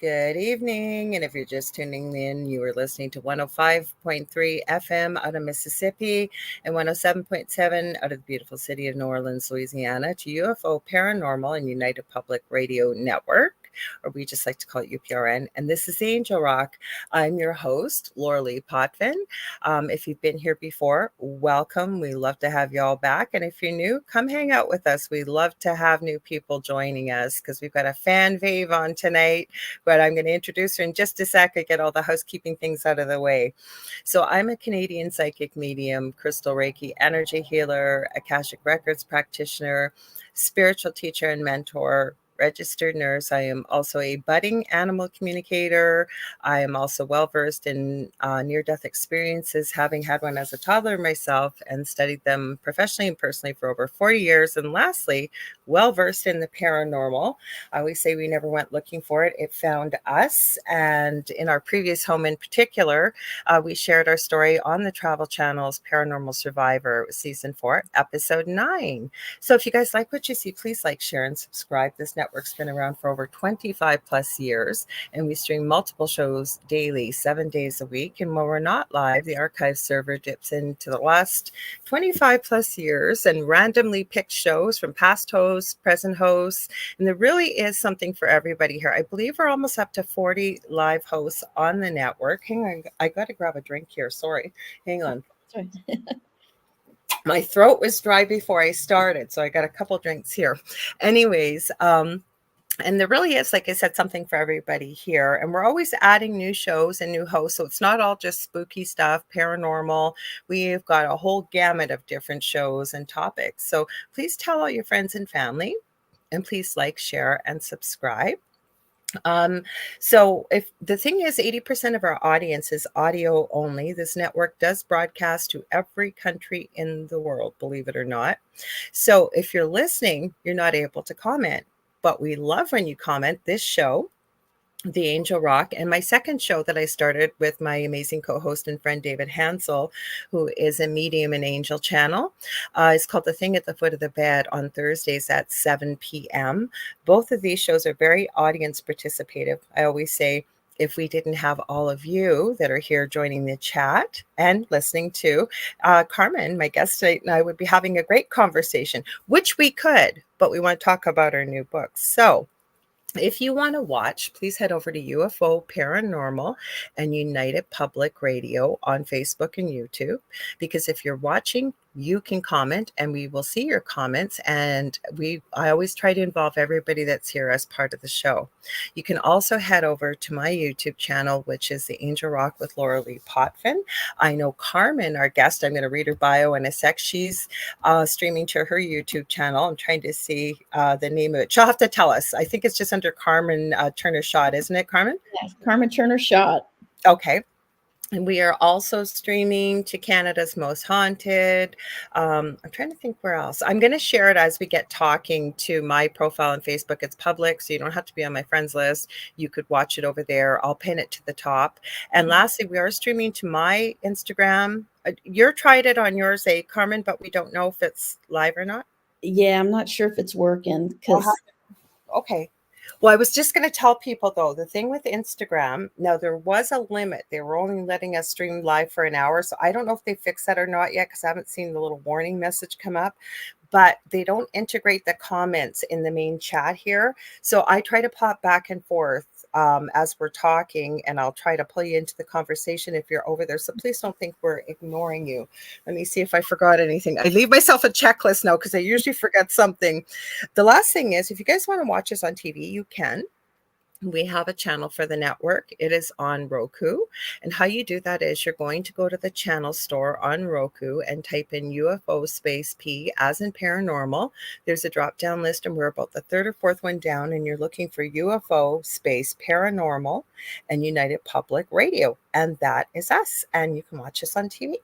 Good evening. And if you're just tuning in, you are listening to 105.3 FM out of Mississippi and 107.7 out of the beautiful city of New Orleans, Louisiana, to UFO Paranormal and United Public Radio Network, or we just like to call it UPRN. And this is Angel Rock. I'm your host, Lorilei Potvin. If you've been here before, welcome. We love to have you all back. And if you're new, come hang out with us. We love to have new people joining us because we've got a Fan Fav on tonight, but I'm going to introduce her in just a sec. I get all the housekeeping things out of the way. So I'm a Canadian psychic medium, crystal Reiki energy healer, Akashic Records practitioner, spiritual teacher and mentor, registered nurse. I am also a budding animal communicator. I am also well versed in near-death experiences, having had one as a toddler myself and studied them professionally and personally for over 40 years. And lastly, well versed in the paranormal. I always say we never went looking for it. It found us. And in our previous home in particular, we shared our story on the Travel Channel's Paranormal Survivor, season 4, episode 9. So if you guys like what you see, please like, share, and subscribe. This network's been around for over 25 plus years, and we stream multiple shows daily, 7 days a week. And when we're not live, the archive server dips into the last 25 plus years and randomly picks shows from past hosts, present hosts, and there really is something for everybody here. I believe we're almost up to 40 live hosts on the network. Hang on, I got to grab a drink here. Sorry. Hang on. Sorry. My throat was dry before I started, so I got a couple drinks here. Anyways, and there really is, like I said, something for everybody here. And we're always adding new shows and new hosts. So it's not all just spooky stuff, paranormal. We've got a whole gamut of different shows and topics. So please tell all your friends and family, and please like, share, and subscribe. So if the thing is, 80% of our audience is audio only. This network does broadcast to every country in the world, believe it or not. So if you're listening, you're not able to comment, but we love when you comment. This show, The Angel Rock, and my second show that I started with my amazing co-host and friend David Hansel, who is a medium and angel channel. It's called The Thing at the Foot of the Bed on Thursdays at 7 p.m. Both of these shows are very audience participative. I always say, if we didn't have all of you that are here joining the chat and listening to Carmen, my guest tonight, and I would be having a great conversation, which we could, but we want to talk about our new books. So if you want to watch, please head over to UFO Paranormal and United Public Radio on Facebook and YouTube, because if you're watching, you can comment and we will see your comments. And I always try to involve everybody that's here as part of the show. You can also head over to my YouTube channel, which is The Angel Rock with Lorilei Potvin. I know Carmen, our guest, I'm going to read her bio in a sec. She's streaming to her YouTube channel. I'm trying to see the name of it. She'll have to tell us. I think it's just under Carmen Turner-Schott, isn't it, Carmen? Yes, Carmen Turner-Schott. Okay. And we are also streaming to Canada's Most Haunted. I'm trying to think where else. I'm going to share it as we get talking to my profile on Facebook. It's public, so you don't have to be on my friends list. You could watch it over there. I'll pin it to the top. And lastly, we are streaming to my Instagram. You're tried it on yours, Carmen, but we don't know if it's live or not. Yeah, I'm not sure if it's working. Okay. Well, I was just going to tell people, though, the thing with Instagram, now there was a limit. They were only letting us stream live for an hour. So I don't know if they fixed that or not yet, because I haven't seen the little warning message come up. But they don't integrate the comments in the main chat here. So I try to pop back and forth as we're talking, and I'll try to pull you into the conversation if you're over there. So please don't think we're ignoring you. Let me see if I forgot anything. I leave myself a checklist now because I usually forget something. The last thing is, if you guys want to watch us on TV, you can. We have a channel for the network. It is on Roku. And how you do that is you're going to go to the channel store on Roku and type in UFO space P as in paranormal. There's a drop down list and we're about the third or fourth one down, and you're looking for UFO space paranormal and United Public Radio. and that is us. And you can watch us on TV.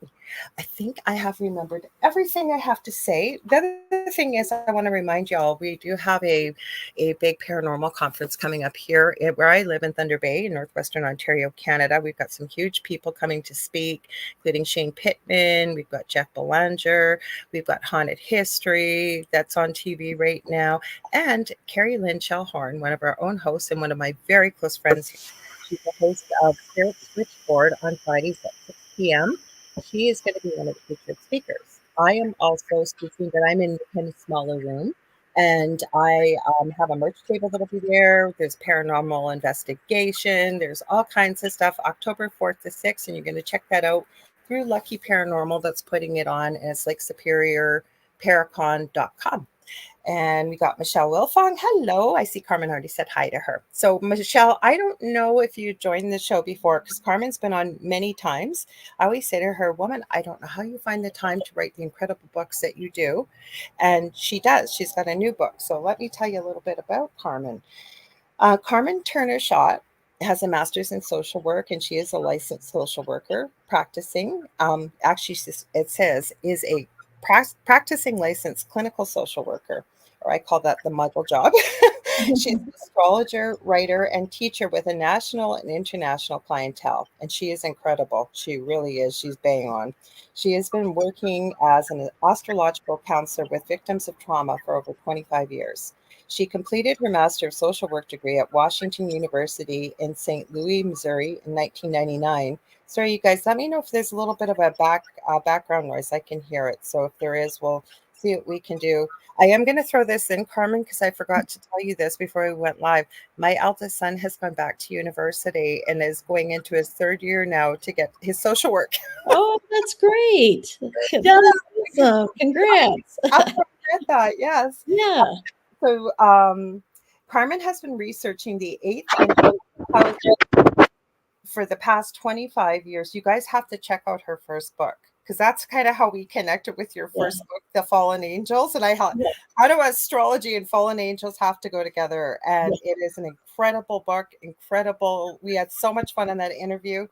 I think I have remembered everything I have to say. The other thing is, I want to remind y'all, we do have a big paranormal conference coming up here where I live in Thunder Bay in northwestern Ontario, Canada. We've got some huge people coming to speak, including Shane Pittman. We've got Jeff Belanger. We've got Haunted History that's on TV right now. And Carrie Lynn Shellhorn, one of our own hosts and one of my very close friends. She's the host of Spirit Switchboard on Fridays at 6 p.m. She is going to be one of the featured speakers. I am also speaking, but I'm in a smaller room. And I have a merch table that'll be there. There's paranormal investigation. There's all kinds of stuff. October 4th to 6th, and you're going to check that out through Lucky Paranormal that's putting it on. And it's Lake Superior Paracon.com. And we got Michelle Wilfong. Hello. I see Carmen already said hi to her. So, Michelle, I don't know if you joined the show before because Carmen's been on many times. I always say to her, woman, I don't know how you find the time to write the incredible books that you do. And she does. She's got a new book. So let me tell you a little bit about Carmen. Carmen Turner-Schott has a master's in social work, and she is a licensed social worker practicing. Actually, it says is a practicing licensed clinical social worker, or I call that the muggle job. She's an astrologer, writer, and teacher with a national and international clientele, and she is incredible. She really is. She's bang on. She has been working as an astrological counselor with victims of trauma for over 25 years. She completed her Master of Social Work degree at Washington University in St. Louis, Missouri in 1999. Sorry, you guys, let me know if there's a little bit of a background noise. I can hear it. So if there is, we'll see what we can do. I am going to throw this in, Carmen, because I forgot to tell you this before we went live. My eldest son has gone back to university and is going into his third year now to get his social work. Oh, that's great. Yeah, That's awesome. Congrats. I forget that. Yes. Yeah. So Carmen has been researching the eighth and 12th house for the past 25 years. You guys have to check out her first book because that's kind of how we connected with your first book, The Fallen Angels. And how do astrology and fallen angels have to go together? And it is an incredible book, incredible. We had so much fun in that interview.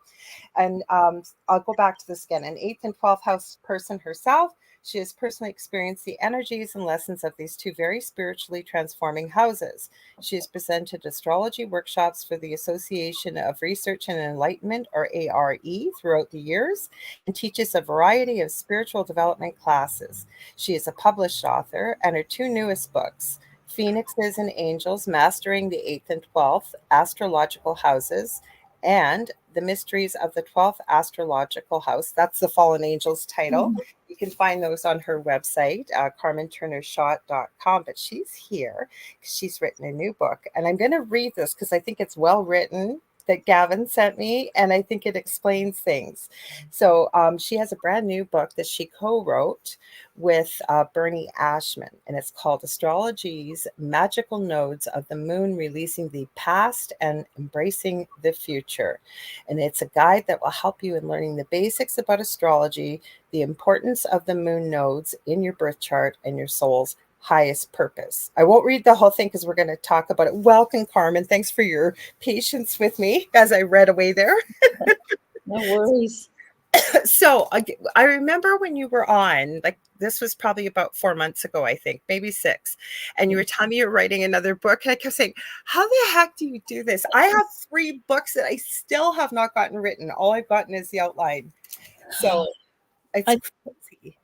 And I'll go back to this again. An 8th and 12th house person herself. She has personally experienced the energies and lessons of these two very spiritually transforming houses. She has presented astrology workshops for the Association of Research and Enlightenment, or ARE, throughout the years, and teaches a variety of spiritual development classes. She is a published author, and her two newest books, Phoenixes and Angels, Mastering the 8th and 12th Astrological Houses, and The Mysteries of the 12th Astrological House. That's the Fallen Angels title. Mm-hmm. You can find those on her website, carmenturnerschott.com. But she's here because she's written a new book. And I'm going to read this because I think it's well written, that Gavin sent me, and I think it explains things. So she has a brand new book that she co-wrote with Bernie Ashman, and it's called Astrology's Magical Nodes of the Moon, Releasing the Past and Embracing the Future. And it's a guide that will help you in learning the basics about astrology, the importance of the moon nodes in your birth chart, and your soul's highest purpose. I won't read the whole thing because we're going to talk about it. Welcome, Carmen. Thanks for your patience with me as I read away there. No worries. So I remember when you were on, like this was probably about 4 months ago, I think, maybe 6. And you were telling me you're writing another book. And I kept saying, how the heck do you do this? I have 3 books that I still have not gotten written. All I've gotten is the outline. So it's crazy.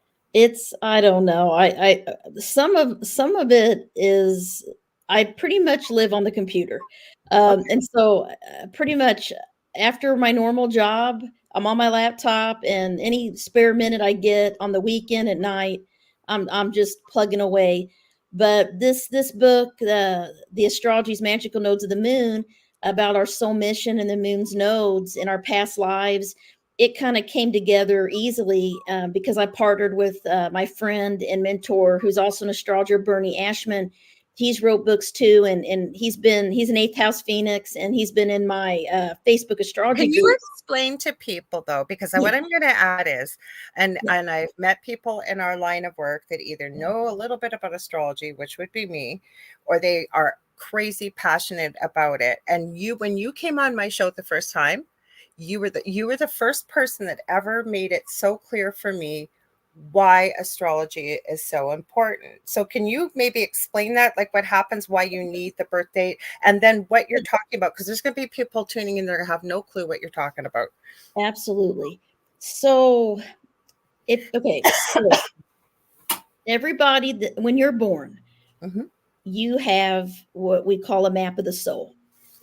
I don't know. I some of it is, I pretty much live on the computer. And so pretty much after my normal job, I'm on my laptop, and any spare minute I get on the weekend at night, I'm just plugging away. But this book, the Astrology's Magical Nodes of the Moon, about our soul mission and the moon's nodes in our past lives, it kind of came together easily because I partnered with my friend and mentor, who's also an astrologer, Bernie Ashman. He's wrote books too, and he's an 8th house Phoenix, and he's been in my Facebook astrology Can you group. explain to people though, because what I'm going to add is, and I've met people in our line of work that either know a little bit about astrology, which would be me, or they are crazy passionate about it. And when you came on my show the first time, you were the first person that ever made it so clear for me why astrology is so important. So can you maybe explain that, like what happens, why you need the birth date, and then what you're talking about? Because there's going to be people tuning in there who have no clue what you're talking about. Absolutely. So so everybody that when you're born, Mm-hmm. you have what we call a map of the soul.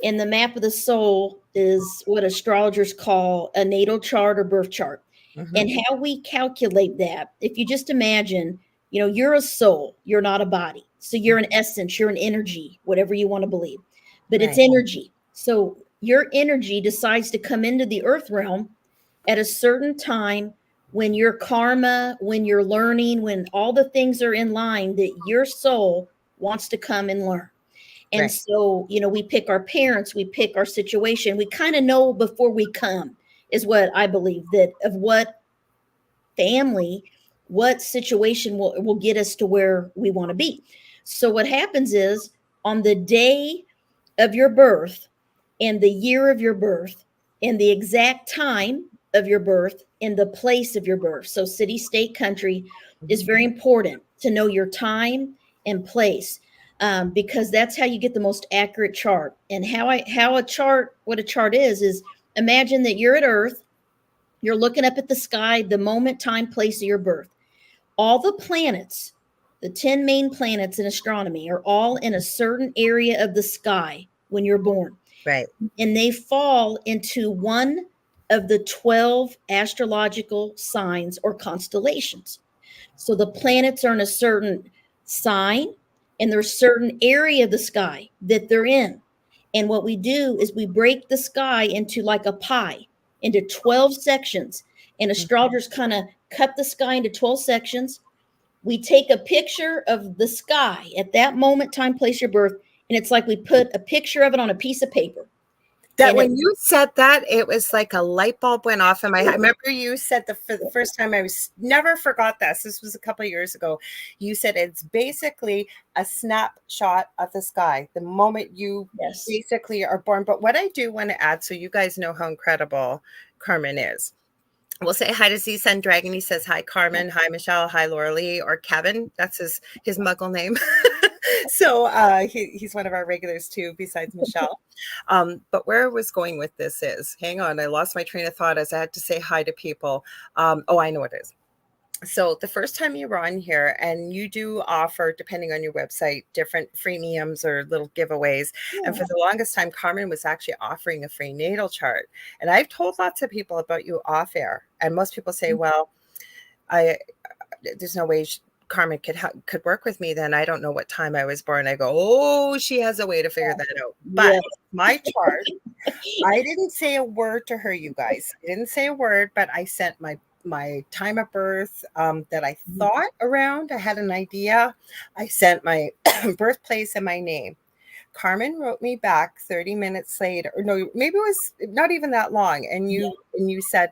And the map of the soul is what astrologers call a natal chart or birth chart. Mm-hmm. And how we calculate that, if you just imagine, you're a soul, you're not a body. So you're an essence, you're an energy, whatever you want to believe, but it's Right. energy. So your energy decides to come into the earth realm at a certain time when your karma, when you're learning, when all the things are in line that your soul wants to come and learn. And Right. so, we pick our parents, we pick our situation. We kind of know before we come, is what I believe, that of what family, what situation will get us to where we want to be. So what happens is on the day of your birth and the year of your birth and the exact time of your birth and the place of your birth. So city, state, country is very important to know your time and place, because that's how you get the most accurate chart. And what a chart is imagine that you're at Earth, you're looking up at the sky, the moment, time, place of your birth. All the planets, the 10 main planets in astronomy, are all in a certain area of the sky when you're born. Right. And they fall into one of the 12 astrological signs or constellations. So the planets are in a certain sign, and there's a certain area of the sky that they're in. And what we do is we break the sky into like a pie, into 12 sections. And astrologers kind of cut the sky into 12 sections. We take a picture of the sky at that moment, time, place, your birth, and it's like we put a picture of it on a piece of paper. That And it, when you said that, it was like a light bulb went off in my head. I remember you said for the first time, I was never forgot this. This was a couple of years ago. You said it's basically a snapshot of the sky, the moment you yes, basically are born. But what I do want to add, so you guys know how incredible Carmen is. We'll say hi to Z Sun Dragon. He says hi, Carmen. Hi, Michelle. Hi, Lorilei, or Kevin. That's his muggle name. So he's one of our regulars too, besides Michelle. But where I was going with this is, hang on, I lost my train of thought as I had to say hi to people. Oh, I know what it is. So the first time you were on here, and you do offer, depending on your website, different freemiums or little giveaways. And for the longest time, Carmen was actually offering a free natal chart. And I've told lots of people about you off air. And most people say, well, there's no way Carmen could work with me. Then I don't know what time I was born. I go, oh, she has a way to figure that out. But yeah, my chart, I didn't say a word to her, you guys. I didn't say a word, but I sent my time of birth that I thought around. I had an idea. I sent my birthplace and my name. Carmen wrote me back 30 minutes later, or no, maybe it was not even that long. And you said,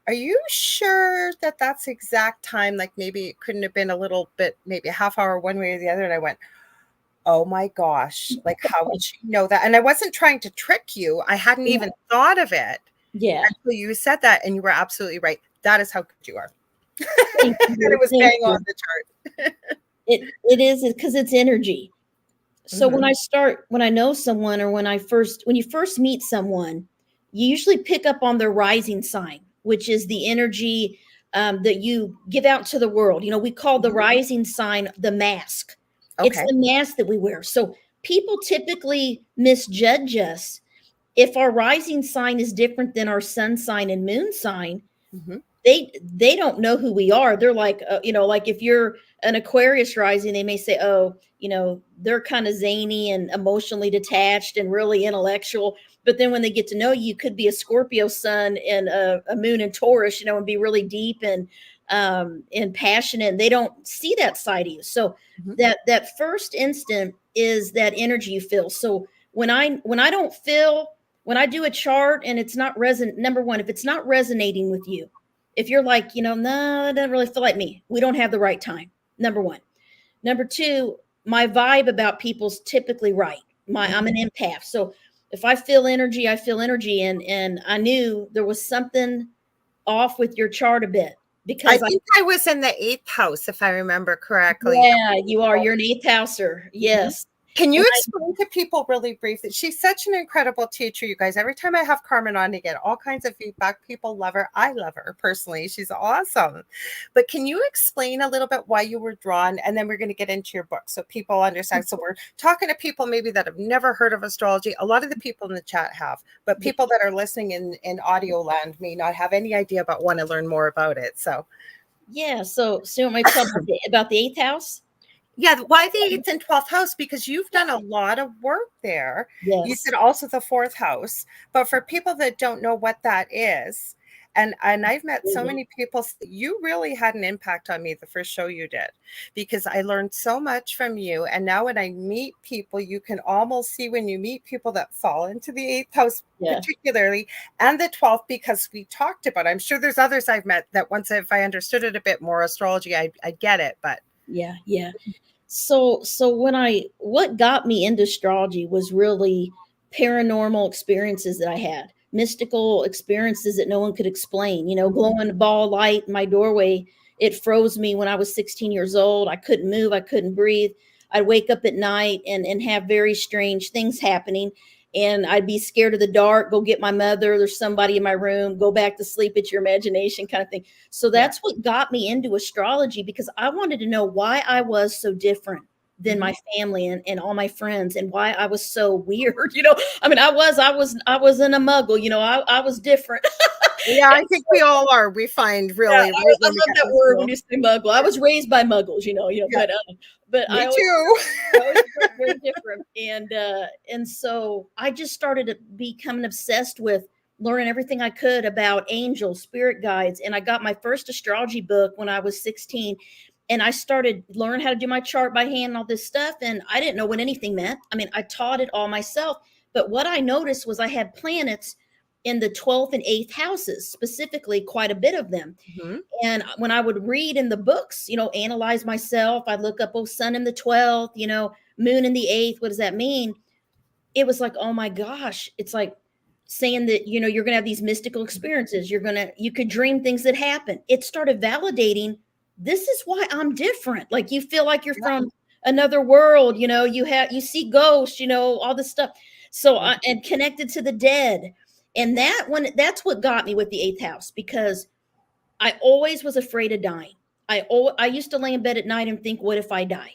are you sure that that's exact time? Like maybe it couldn't have been a little bit, maybe a half hour one way or the other. And I went, oh my gosh, like how would she know that? And I wasn't trying to trick you. I hadn't even thought of it yeah. until you said that. And you were absolutely right. That is how good you are. Thank And you. it was Thank bang you. on the chart. It is because it's energy. So Mhm. when I know someone, or when you first meet someone, you usually pick up on their rising sign, which is the energy that you give out to the world. We call the rising sign the mask. It's Okay. the mask that we wear. So people typically misjudge us if our rising sign is different than our sun sign and moon sign. Mhm. They don't know who we are. They're like, like if you're an Aquarius rising, they may say, oh, they're kind of zany and emotionally detached and really intellectual. But then when they get to know you, could be a Scorpio sun and a moon in Taurus, and be really deep and passionate. And they don't see that side of you. So Mhm. that first instant is that energy you feel. So when I don't feel, when I do a chart and it's not number one, if it's not resonating with you, if you're like, no, it doesn't really feel like me, we don't have the right time. Number one. Number two, my vibe about people's typically right. I'm an empath. So if I feel energy, I feel energy. And I knew there was something off with your chart a bit I because think I was in the 8th house, if I remember correctly. yeah, you are. You're an eighth houser. Mhm. Yes. Can you And explain to people really briefly? She's such an incredible teacher, you guys. Every time I have Carmen on to get all kinds of feedback, people love her. I love her personally. She's awesome. But can you explain a little bit why you were drawn? And then we're going to get into your book so people understand. So we're talking to people maybe that have never heard of astrology. A lot of the people in the chat have, but people that are listening in audio land may not have any idea but want to learn more about it. So yeah, so you want me to tell about the eighth house? yeah, why the 8th and 12th house? Because you've done a lot of work there. You Yes. said also the 4th house, but for people that don't know what that is, and I've met so many people, you really had an impact on me the first show you did, because I learned so much from you. And now when I meet people, you can almost see when you meet people that fall into the 8th house, Yeah. particularly, and the 12th, because we talked about it. I'm sure there's others I've met that once if I understood it a bit more, astrology, I get it, but Yeah. Yeah. So what got me into astrology was really paranormal experiences that I had, mystical experiences that no one could explain. You know, glowing ball light in my doorway, it froze me when I was 16 years old. I couldn't move, I couldn't breathe. I'd wake up at night and have very strange things happening. And I'd be scared of the dark, go get my mother, there's somebody in my room, go back to sleep, it's your imagination kind of thing. So that's what got me into astrology, because I wanted to know why I was so different than my family and all my friends, and why I was so weird. You know, I mean, I wasn't a muggle, you know, I was different. yeah, I think we all are. We find Yeah, really I right when we love get that in word when school. you say muggle. I was raised by muggles, Yeah, but me too. I always felt very different. And so I just started to becoming obsessed with learning everything I could about angels, spirit guides. And I got my first astrology book when I was 16. And I started learning how to do my chart by hand and all this stuff. And I didn't know what anything meant. I mean, I taught it all myself. But what I noticed was I had planets in the 12th and 8th houses, specifically quite a bit of them. Mhm. And when I would read in the books, you know, analyze myself, I'd look up, oh, sun in the 12th, you know, moon in the 8th. What does that mean? It was like, oh my gosh, it's like saying that, you know, you're going to have these mystical experiences. You could dream things that happen. It started validating, this is why I'm different. Like you feel like you're Yeah. from another world, you know, you see ghosts, you know, all this stuff. So, and connected to the dead. And that's what got me with the eighth house, because I always was afraid of dying. I used to lay in bed at night and think, what if I die?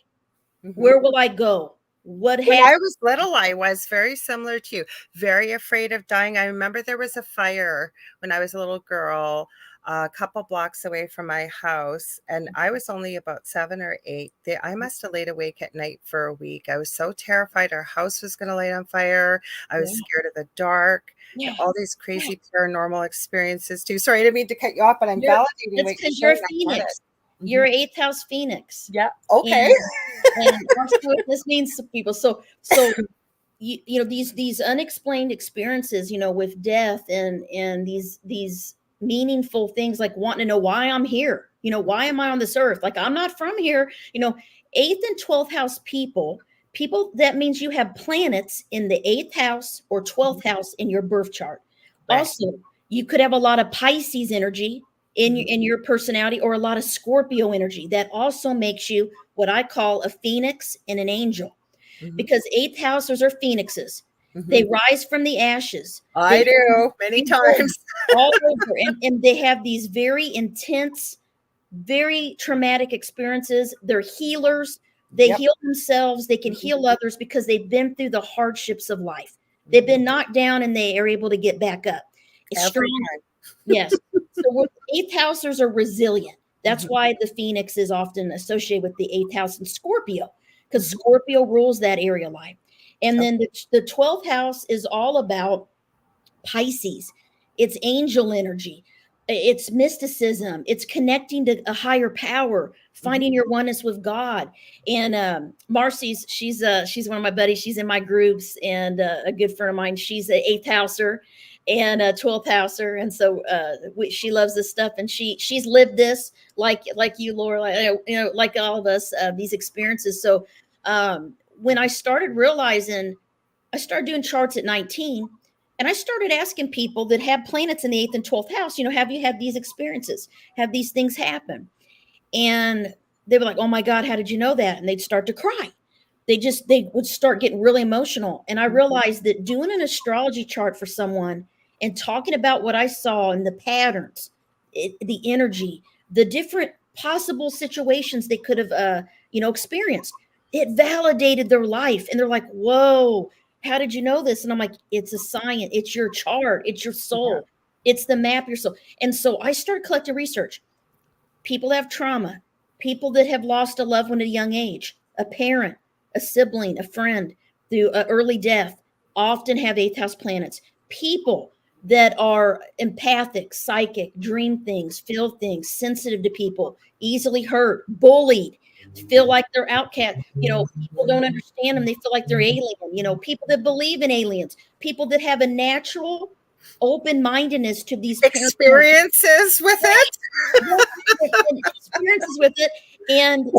Mhm. Where will I go? What When happened? I was little, I was very similar to you, very afraid of dying. I remember there was a fire when I was a little girl, a couple blocks away from my house, and I was only about 7 or 8. I must have laid awake at night for a week. I was so terrified our house was going to light on fire. I was Yeah, scared of the dark and yeah, all these yeah. crazy paranormal experiences too. Sorry, I didn't mean to cut you off, but I'm You're validating That's what you're because you're a saying. I get phoenix. it. You're Mhm. an eighth house phoenix. Yeah. Okay. And I'll see what this means to people. So you know, these unexplained experiences, you know, with death and these meaningful things, like wanting to know why I'm here, you know, why am I on this earth? Like I'm not from here, you know. Eighth and 12th house people, that means you have planets in the eighth house or 12th house in your birth chart. Right. Also, you could have a lot of Pisces energy Mhm. in your personality, or a lot of Scorpio energy. That also makes you what I call a phoenix and an angel, Mhm. because eighth housers are phoenixes. They Mhm. rise from the ashes. I They do many go times. all over, and they have these very intense, very traumatic experiences. They're healers. They Yep. heal themselves. They can Mhm. heal others because they've been through the hardships of life. They've Mhm. been knocked down and they are able to get back up. It's Every strong. time. Yes. So eighth housers are resilient. That's Mhm. why the phoenix is often associated with the eighth house in Scorpio, because Mhm. Scorpio rules that area life. And Okay. then the 12th house is all about Pisces. It's angel energy. It's mysticism. It's connecting to a higher power, Mhm. finding your oneness with God. And Marcy's, she's one of my buddies. She's in my groups, and a good friend of mine. She's an eighth houser and a 12th houser, and so she loves this stuff. And she's lived this like you, Laura, like all of us, these experiences. So when I started realizing I started doing charts at 19, and I started asking people that have planets in the 8th and 12th house, have you had these experiences? Have these things happen? And they were like, oh my God, how did you know that? And they'd start to cry. They would start getting really emotional. And I realized that doing an astrology chart for someone and talking about what I saw and the patterns, the energy, the different possible situations they could have, experienced, it validated their life. And they're like, whoa, how did you know this? And I'm like, it's a science. It's your chart. It's your soul. It's the map of your soul. And so I started collecting research. People that have trauma, people that have lost a loved one at a young age, a parent, a sibling, a friend through early death, often have 8th house planets. People that are empathic, psychic, dream things, feel things, sensitive to people, easily hurt, bullied, feel like they're outcast. People don't understand them. They feel like they're alien. People that believe in aliens, people that have a natural open-mindedness to these experiences with it. Experiences with it. And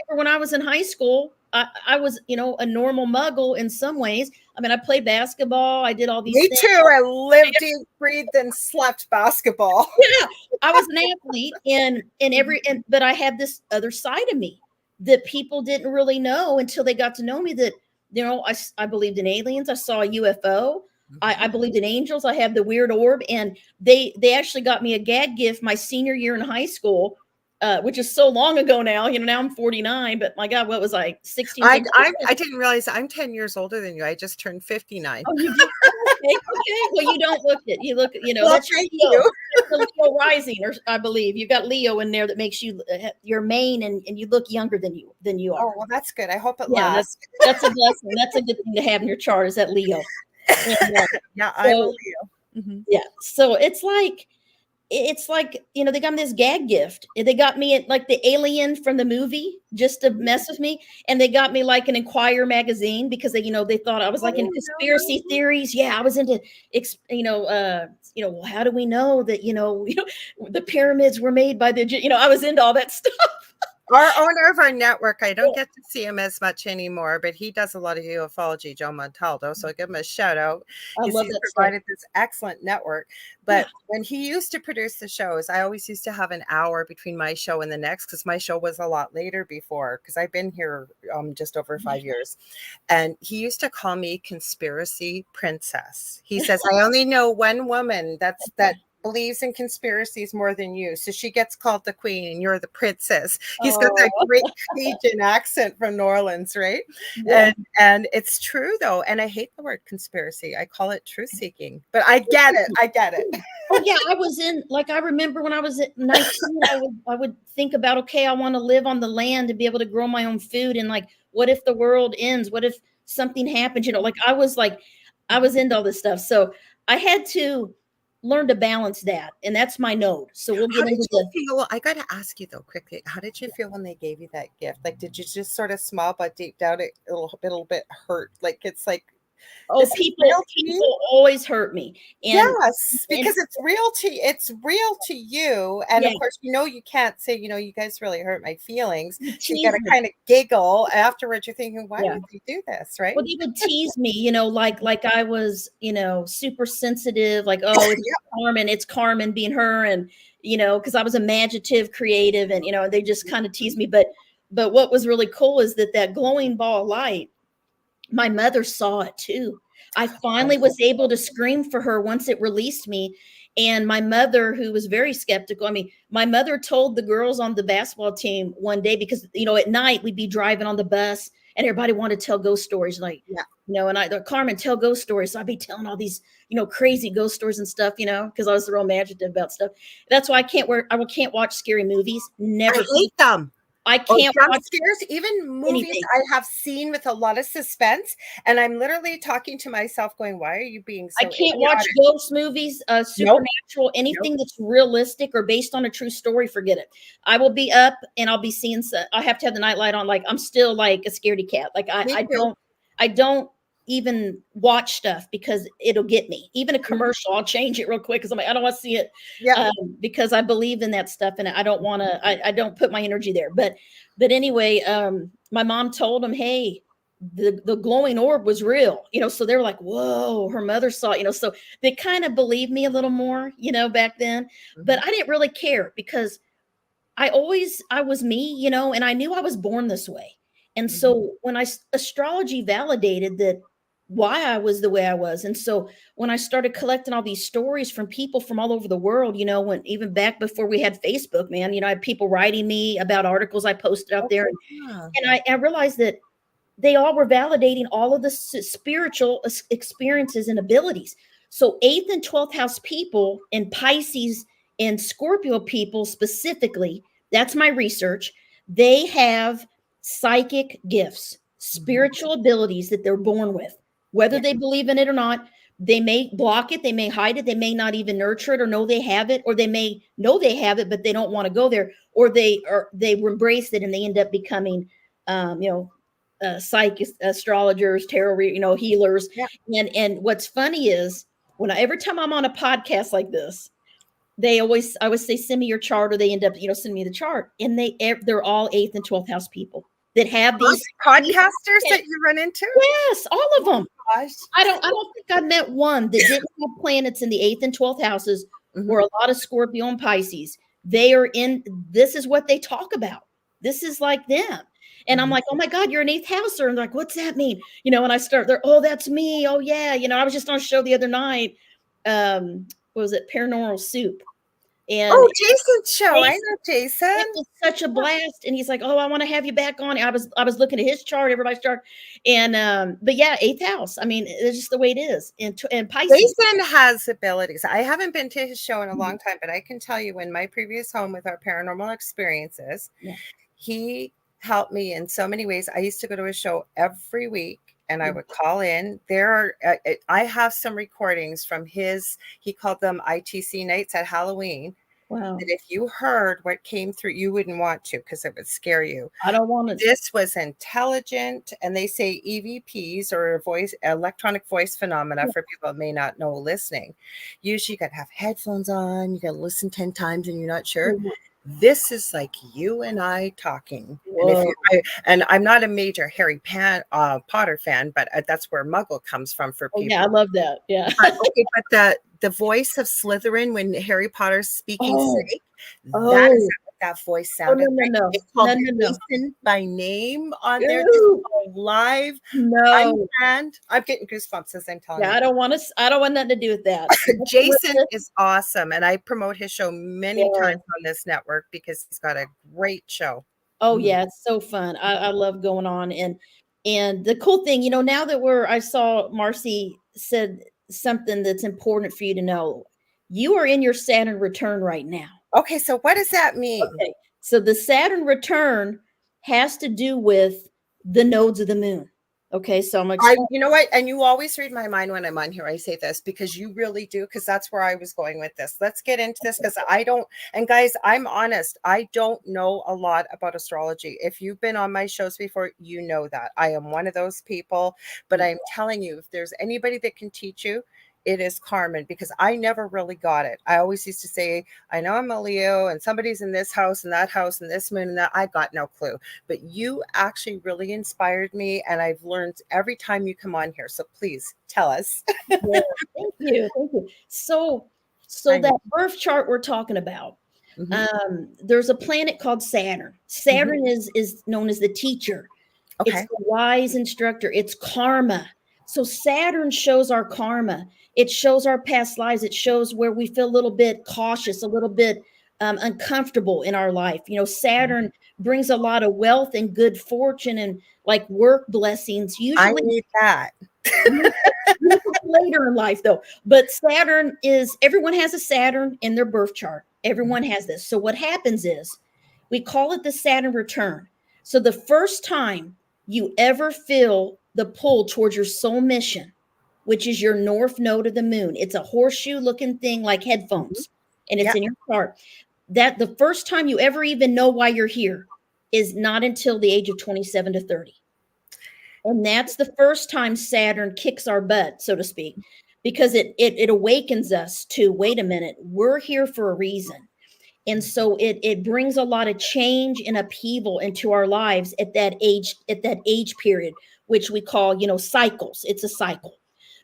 when I was in high school, I was, a normal muggle in some ways. I mean, I played basketball. I did all these things. Me too. I lived, breathed, and slept basketball. Yeah, I was an athlete, but I had this other side of me that people didn't really know until they got to know me. That I believed in aliens. I saw a UFO. I believed in angels. I have the weird orb, and they actually got me a gag gift my senior year in high school, which is so long ago now. Now I'm 49, but my God, what was I, 16? I didn't realize I'm 10 years older than you. I just turned 59. Oh, you did? Okay. Well, you don't look it. You look, well, that's thank Leo. you. That's the Leo rising, or I believe you've got Leo in there that makes you your main, and you look younger than you are. Oh, well, that's good. I hope it lasts. That's a blessing. That's a good thing to have in your chart, is that Leo. Yeah, I'm a Leo. Yeah. So it's like, they got me this gag gift. They got me like the alien from the movie just to mess with me. And they got me like an Inquirer magazine because they thought I was like in conspiracy theories. Yeah. I was into, well, how do we know that, the pyramids were made by I was into all that stuff. Our owner of our network, I don't get to see him as much anymore, but he does a lot of ufology, Joe Montaldo. So I give him a shout out. He's provided this excellent network. But when he used to produce the shows, I always used to have an hour between my show and the next, because my show was a lot later before, because I've been here just over 5 years. And he used to call me Conspiracy Princess. He says, I only know one woman that believes in conspiracies more than you, so she gets called the queen and you're the princess. He's got that great Cajun accent from New Orleans, right? Yeah. And it's true though, and I hate the word conspiracy. I call it truth seeking, but I get it. Oh yeah, I was in, like, I remember when I was at 19, I would think about, okay, I want to live on the land to be able to grow my own food, and like, what if the world ends? What if something happens? Like I was into all this stuff, so I had to learn to balance that, and that's my node. So we'll get into I got to ask you though quickly, how did you feel when they gave you that gift? Like, did you just sort of smile, but deep down it a little bit hurt? Like, it's like, people always hurt me. And, because it's real to you. And of course, you can't say, you guys really hurt my feelings. You got to kind of giggle afterwards. You're thinking, why would they do this? Right. Well, they would tease me, like I was, super sensitive, like, oh, it's Carmen being her. And, because I was imaginative, creative, and, they just kind of teased me. But what was really cool is that glowing ball of light, my mother saw it too. I finally was able to scream for her once it released me. And my mother, who was very skeptical, my mother told the girls on the basketball team one day, because, at night we'd be driving on the bus and everybody wanted to tell ghost stories. Like, and Carmen, tell ghost stories. So I'd be telling all these, crazy ghost stories and stuff, because I was real imaginative about stuff. That's why I can't watch scary movies. Never. I hate them. I can't watch scares, even movies anything. I have seen with a lot of suspense, and I'm literally talking to myself going, why are you being so I can't watch ghost movies, supernatural, anything that's realistic or based on a true story, forget it. I will be up and I'll be seeing, I have to have the nightlight on, like I'm still like a scaredy cat. Like I don't even watch stuff because it'll get me. Even a commercial, I'll change it real quick because I'm like, I don't want to see it, because I believe in that stuff and I don't want to. I don't put my energy there. But anyway, my mom told him, hey, the glowing orb was real, so they were like, whoa, her mother saw, so they kind of believed me a little more, back then. But I didn't really care because I was me, and I knew I was born this way. And so when astrology validated that why I was the way I was. And so when I started collecting all these stories from people from all over the world, when even back before we had Facebook, man, I had people writing me about articles I posted out there. Yeah. And I realized that they all were validating all of the spiritual experiences and abilities. So 8th and 12th house people and Pisces and Scorpio people specifically, that's my research, they have psychic gifts, spiritual abilities that they're born with. Whether they believe in it or not, they may block it, they may hide it, they may not even nurture it or know they have it, or they may know they have it, but they don't want to go there, or they embrace it and they end up becoming psychic astrologers, tarot, healers. Yeah. And what's funny is every time I'm on a podcast like this, I always say, send me your chart, or they end up, sending me the chart. And they're all 8th and 12th house people that have these Podcasters that you run into? Yes, all of them. Gosh. I don't think I met one that didn't have planets in the 8th and 12th houses, or a lot of Scorpio and Pisces. This is what they talk about. This is like them. And I'm like, oh my God, you're an 8th houser. And they're like, what's that mean? And I start there, oh, that's me. Oh yeah. I was just on a show the other night. What was it? Paranormal Soup. And Jason's show. I know Jason. It was such a blast. And he's like, oh, I want to have you back on. I was looking at his chart, everybody's chart. And but yeah, 8th house. I mean, it's just the way it is. And Pisces. Jason has abilities. I haven't been to his show in a long time, but I can tell you, in my previous home with our paranormal experiences, he helped me in so many ways. I used to go to his show every week, and I would call in. I have some recordings from he called them ITC nights at Halloween. Wow. That if you heard what came through, you wouldn't want to, because it would scare you. I don't want to. This was intelligent, and they say EVPs, or electronic voice phenomena, for people that may not know listening. Usually you got to have headphones on, you got to listen 10 times and you're not sure. This is like you and I talking. And I'm not a major Harry Potter fan, but that's where Muggle comes from for people. Yeah, I love that. Yeah. But the voice of Slytherin when Harry Potter's speaking snake, that is what that voice sounded like. It's called Jason by name on there. Live. No. I'm getting goosebumps as I'm telling you. I don't want nothing to do with that. Jason is awesome, and I promote his show many times on this network because he's got a great show. Oh yeah, it's so fun. I love going on, and the cool thing, now that I saw Marcy said something that's important for you to know. You are in your Saturn return right now. Okay, so what does that mean? Okay, so the Saturn return has to do with the nodes of the moon. Okay, so you know what? And you always read my mind when I'm on here. I say this because you really do, because that's where I was going with this. Let's get into this, because I don't, and guys, I'm honest, I don't know a lot about astrology. If you've been on my shows before, you know that. I am one of those people, but I'm telling you, if there's anybody that can teach you, it is Carmen, because I never really got it. I always used to say, I know I'm a Leo and somebody's in this house and that house and this moon and that. I got no clue. But you actually really inspired me, and I've learned every time you come on here. So please tell us. Yeah, thank you. So that birth chart we're talking about, there's a planet called Saturn. Saturn is known as the teacher. Okay. It's the wise instructor. It's karma. So Saturn shows our karma. It shows our past lives. It shows where we feel a little bit cautious, a little bit uncomfortable in our life. Saturn brings a lot of wealth and good fortune and like work blessings. Usually, I need that. Later in life, though. But Saturn everyone has a Saturn in their birth chart. Everyone has this. So what happens is we call it the Saturn return. So the first time you ever feel the pull towards your soul mission, which is your north node of the moon. It's a horseshoe looking thing like headphones, and it's in your chart. That the first time you ever even know why you're here is not until the age of 27 to 30. And that's the first time Saturn kicks our butt, so to speak, because it awakens us to, wait a minute, we're here for a reason. And so it brings a lot of change and upheaval into our lives at that age period. which we call, cycles. It's a cycle.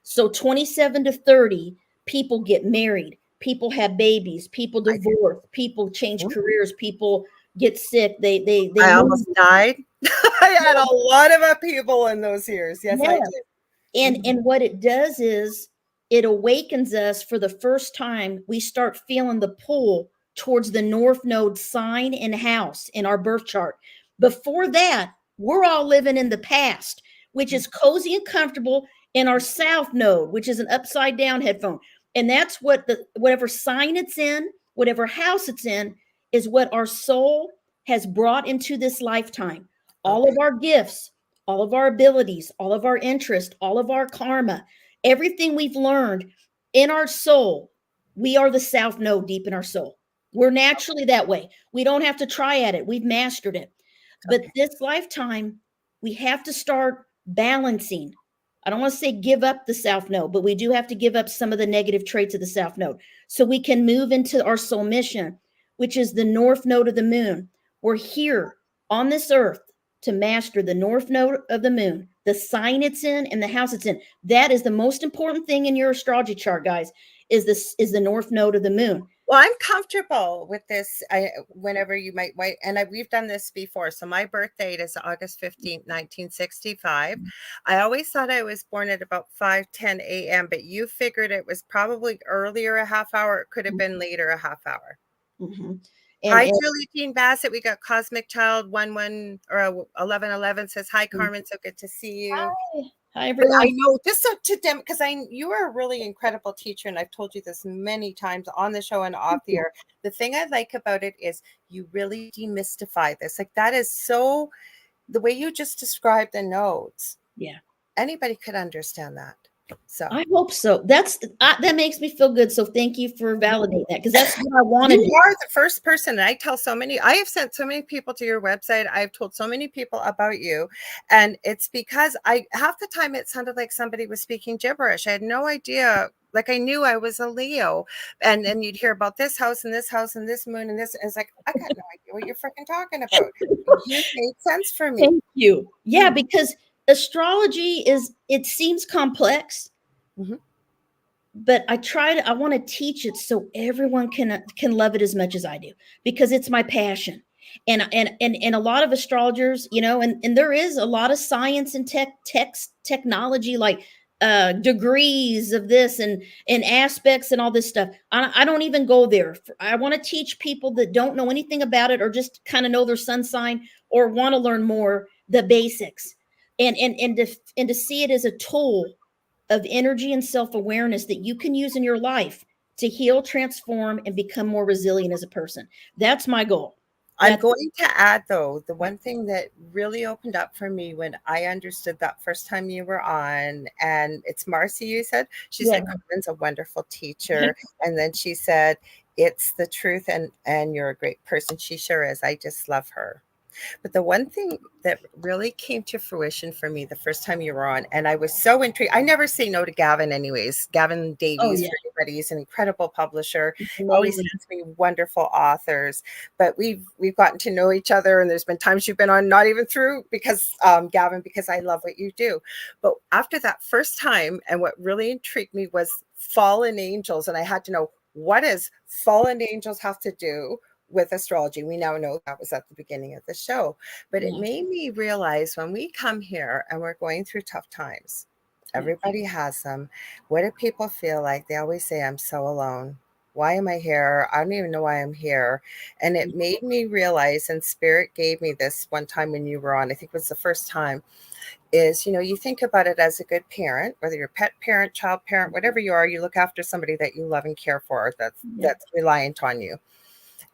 So 27 to 30, people get married, people have babies, people I did. divorce, people change Mhm. careers, people get sick, they I move. almost died. I had a lot of upheaval in those years. Yes, I Yeah. did. And Mhm. and what it does is it awakens us. For the first time, we start feeling the pull towards the north node sign and house in our birth chart. Before that, we're all living in the past, which is cozy and comfortable, in our south node, which is an upside down headphone. And that's what the whatever sign it's in, whatever house it's in, is what our soul has brought into this lifetime. All of Okay. our gifts, all of our abilities, all of our interest, all of our karma, everything we've learned in our soul, we are the south node deep in our soul. We're naturally that way. We don't have to try at it. We've mastered it. But Okay. this lifetime, we have to start balancing. I don't want to say give up the south node, but we do have to give up some of the negative traits of the south node so we can move into our soul mission, which is the north node of the moon. We're here on this earth to master the north node of the moon, the sign it's in and the house it's in. That is the most important thing in your astrology chart, guys, is the north node of the moon. Well, I'm comfortable with this. Whenever you might wait, and we've done this before. So my birth date is August 15th, 1965. I always thought I was born at about 5:10 a.m., but you figured it was probably earlier a half hour. It could have been later a half hour. Mhm. Hi, And Julie Jean Bassett. We got Cosmic Child 11 or 1111 says, "Hi, Carmen. So good to see you." hi, But I everyone. know just so to them because you are a really incredible teacher, and I've told you this many times on the show and off the air. The thing I like about it is you really demystify this. Like that is so the way you just described the notes. Yeah. Anybody could understand that. So I hope so. That makes me feel good. So thank you for validating that, because that's what I want to you do. are the first person, and I tell so many. I have sent so many people to your website. I've told so many people about you, and it's because I half the time it sounded like somebody was speaking gibberish. I had no idea. Like I knew I was a Leo, and then you'd hear about this house and this house and this moon and this. And it's like I got no idea what you're freaking talking about. You made sense for me. Thank you. Yeah, Mm. because astrology it seems complex, Mhm. but I want to teach it so everyone can love it as much as I do, because it's my passion. And a lot of astrologers, and there is a lot of science and technology, like degrees of this and aspects and all this stuff. I don't even go there. I want to teach people that don't know anything about it, or just kind of know their sun sign, or want to learn more, the basics, and to see it as a tool of energy and self-awareness that you can use in your life to heal, transform, and become more resilient as a person. That's my goal. I'm That's going to add, though, the one thing that really opened up for me when I understood that first time you were on, and it's Marcy, you said, she yeah. said, Carmen's a wonderful teacher. And then she said, it's the truth, and you're a great person. She sure is. I just love her. But the one thing that really came to fruition for me the first time you were on, and I was so intrigued. I never say no to Gavin, anyways. Gavin Oh Davies, yeah, for anybody, he's an incredible publisher. Always amazing. sends me wonderful authors. But we've gotten to know each other, and there's been times you've been on not even through because Gavin, because I love what you do. But after that first time, and what really intrigued me was fallen angels, and I had to know, what does fallen angels have to do with astrology? We now know that was at the beginning of the show, but it Yeah, made me realize when we come here and we're going through tough times, yeah, everybody has them. What do people feel like? They always say, I'm so alone. Why am I here? I don't even know why I'm here. And it made me realize, and Spirit gave me this one time when you were on, I think it was the first time, is, you think about it as a good parent, whether you're pet parent, child parent, whatever you are, you look after somebody that you love and care for, yeah, that's reliant on you.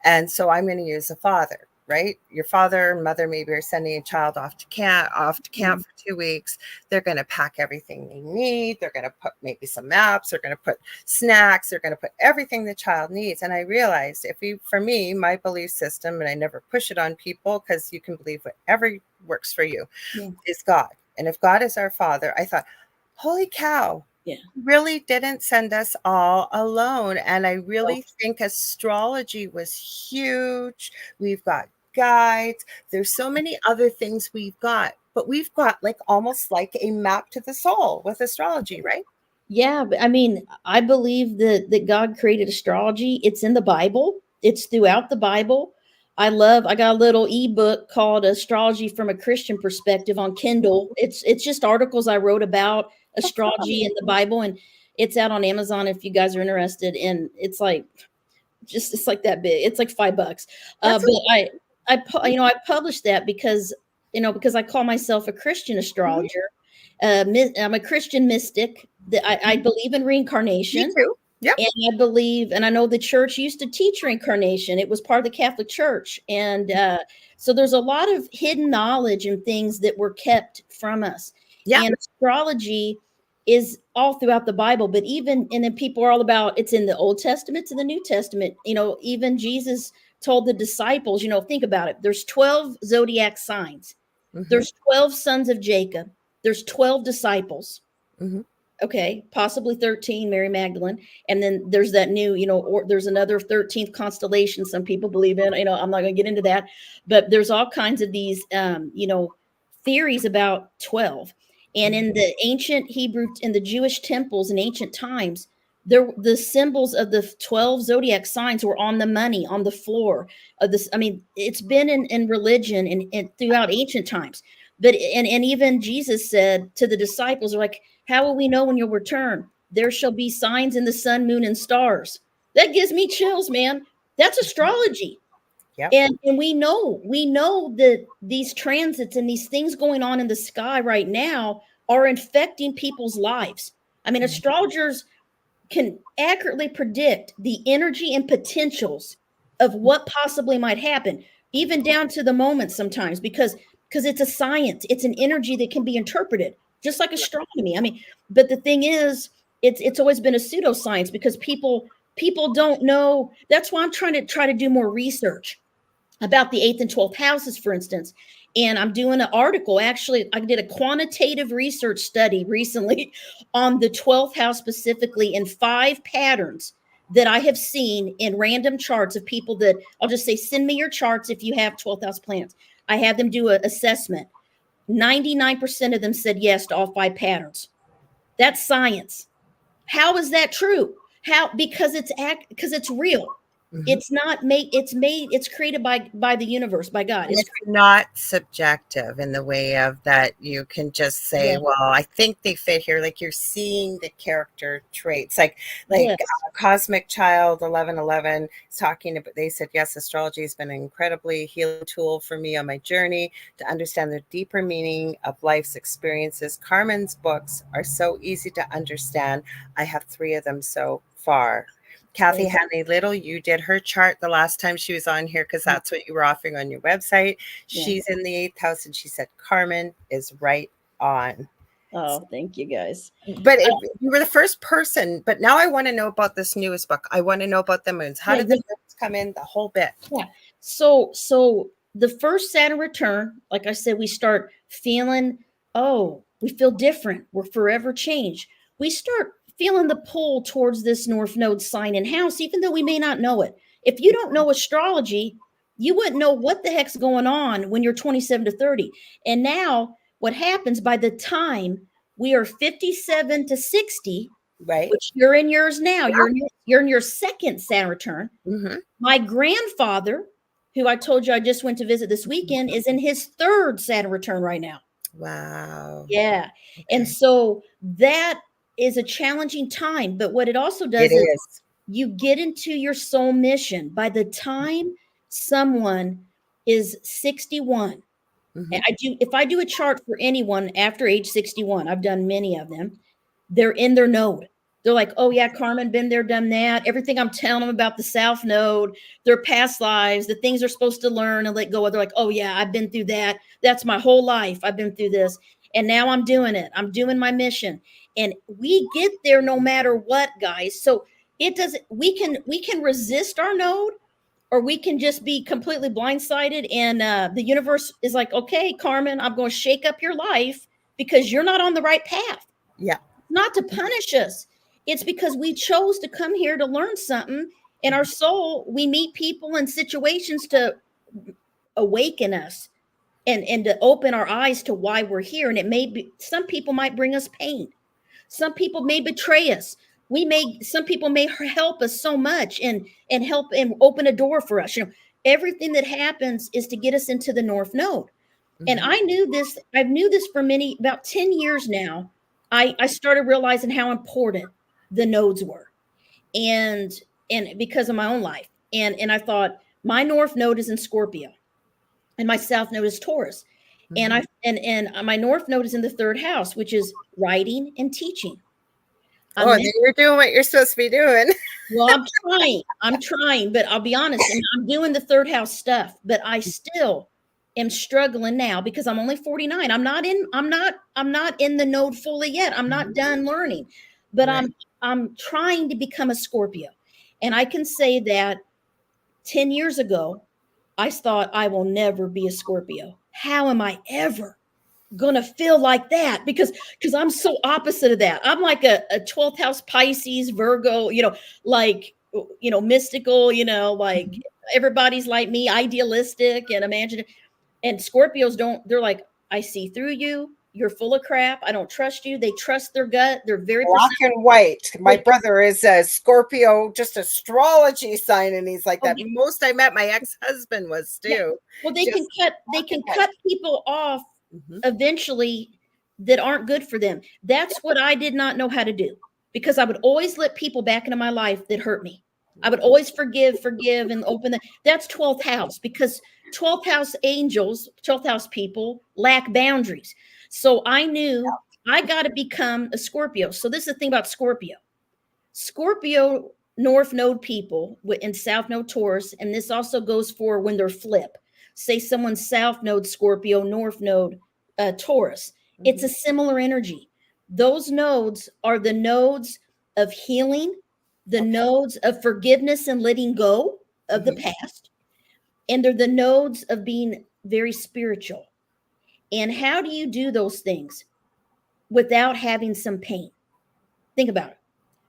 And so I'm going to use a father, right? Your father and mother maybe are sending a child off to camp for 2 weeks. They're going to pack everything they need. They're going to put maybe some maps. They're going to put snacks. They're going to put everything the child needs. And I realized for me, my belief system, and I never push it on people because you can believe whatever works for you, yeah, is God. And if God is our father, I thought, holy cow, yeah. really didn't send us all alone. And I Oh, really think astrology was huge. We've got guides. There's so many other things we've got. but we've got like almost like a map to the soul with astrology, right? Yeah, but I mean, I believe that God created astrology. It's in the Bible. It's throughout the Bible. I got a little ebook called Astrology from a Christian Perspective on Kindle. It's just articles I wrote about astrology in the Bible, and it's out on Amazon if you guys are interested. And it's like just it's like that big. It's like $5. That's But I published that because because I call myself a Christian mhm. astrologer. I'm a Christian mystic. That I believe in Me reincarnation, too. Yep. and I believe, and I know the church used to teach reincarnation. It was part of the Catholic Church, and so there's a lot of hidden knowledge and things that were kept from us. Yeah. And astrology is all throughout the Bible, but even and then people are all about it's in the Old Testament to the New Testament. Even Jesus told the disciples, think about it. There's 12 zodiac signs. Hmm. There's 12 sons of Jacob. There's 12 disciples. Hmm. Okay, possibly 13, Mary Magdalene. And then there's that new, or there's another 13th constellation some people believe in. I'm not going to get into that, but there's all kinds of these, theories about 12. And in the ancient Hebrew, in the Jewish temples in ancient times, the symbols of the 12 zodiac signs were on the money, on the floor of this. I mean, it's been in religion and throughout ancient times. But and even Jesus said to the disciples, like, how will we know when you'll return? There shall be signs in the sun, moon, and stars. That gives me chills, man. That's astrology. Yep. And we know that these transits and these things going on in the sky right now are infecting people's lives. I mean, astrologers can accurately predict the energy and potentials of what possibly might happen, even down to the moment sometimes, because it's a science, it's an energy that can be interpreted, just like astronomy. I mean, but the thing is, it's always been a pseudoscience because people don't know. That's why I'm trying to do more research about the eighth and 12th houses, for instance. And I'm doing an article. Actually, I did a quantitative research study recently on the 12th house specifically in 5 patterns that I have seen in random charts of people that I'll just say, send me your charts if you have 12th house planets. I had them do an assessment. 99% of them said yes to all 5 patterns. That's science. How is that true? How? Because it's real. Hmm. It's not made. It's created by the universe, by God. And It's it's not subjective in the way of that you can just say, yeah, well, I think they fit here. Like you're seeing the character traits. Like yes, Cosmic Child 1111 is talking about, they said, yes, astrology has been an incredibly healing tool for me on my journey to understand the deeper meaning of life's experiences. Carmen's books are so easy to understand. I have 3 of them so far. Kathy thank Hanley Little, you did her chart the last time she was on here because you. that's what you were offering on your website. Yeah. She's in the 8th house and she said Carmen is right on. Oh, thank you guys. But you were the first person. But now I want to know about this newest book. I want to know about the moons. How Yeah, did the moons come in? The whole bit. yeah. So the first Saturn return, like I said, we start feeling, oh, we feel different. We're forever changed. We start feeling the pull towards this North Node sign and house, even though we may not know it. If you don't know astrology, you wouldn't know what the heck's going on when you're 27 to 30. And now what happens by the time we are 57 to 60, Right? which you're in yours now, Yeah. you're in your second Saturn return. Mm-hmm. My grandfather, who I told you I just went to visit this weekend, is in his third Saturn return right now. Wow. Yeah. And Okay. so that is a challenging time. But what it also It does is is. you get into your soul mission. By the time someone is 61, Mm-hmm. if I do a chart for anyone after age 61, I've done many of them, they're in their node. They're like, oh yeah, Carmen, been there, done that. Everything I'm telling them about the South Node, their past lives, the things they're supposed to learn and let go of. They're like, oh yeah, I've been through that. That's my whole life. I've been through this. And now I'm doing it. I'm doing my mission. And we get there no matter what, guys. So it doesn't, we can resist our node, or we can just be completely blindsided. And the universe is like, okay, Carmen, I'm going to shake up your life because you're not on the right path. Yeah. Not to punish us. It's because we chose to come here to learn something. In our soul, we meet people and situations to awaken us. and to open our eyes to why we're here. And it may be, some people might bring us pain. Some people may betray us. Some people may help us so much and help and open a door for us. Everything that happens is to get us into the North Node. And Mhm. I knew this for about 10 years now. I started realizing how important the nodes were. And because of my own life. And I thought, my North Node is in Scorpio and my South Node is Taurus. And Mhm. my North Node is in the 3rd house, which is writing and teaching. Oh, then you're doing what you're supposed to be doing. Well, I'm trying, but I'll be honest, and I'm doing the 3rd house stuff, but I still am struggling now because I'm only 49. I'm not in the node fully yet. I'm not done learning, but Right. I'm trying to become a Scorpio. And I can say that 10 years ago, I thought I will never be a Scorpio. How am I ever gonna feel like that? Because I'm so opposite of that. I'm like a 12th house Pisces, Virgo, like mystical, like Mhm. everybody's like me, idealistic and imaginative. And Scorpios don't, they're like, I see through you, you're full of crap, I don't trust you. They trust their gut, they're very Black perceptive. and white. My brother is a Scorpio, just astrology sign, and he's like that. Okay. Most I met my ex-husband was Yeah. too. Well, they Just can cut black and white. people off Mhm. eventually that aren't good for them. That's what I did not know how to do, because I would always let people back into my life that hurt me. I would always forgive, and open that's 12th house, because 12th house angels, 12th house people lack boundaries. So I knew I got to become a Scorpio. So this is the thing about Scorpio. Scorpio North Node people and South Node Taurus, and this also goes for when they're flip. Say someone's South Node Scorpio, North Node Taurus. It's a similar energy. Those nodes are the nodes of healing, the Okay. nodes of forgiveness and letting go of the Mhm. past, and they're the nodes of being very spiritual. And how do you do those things without having some pain? Think about it.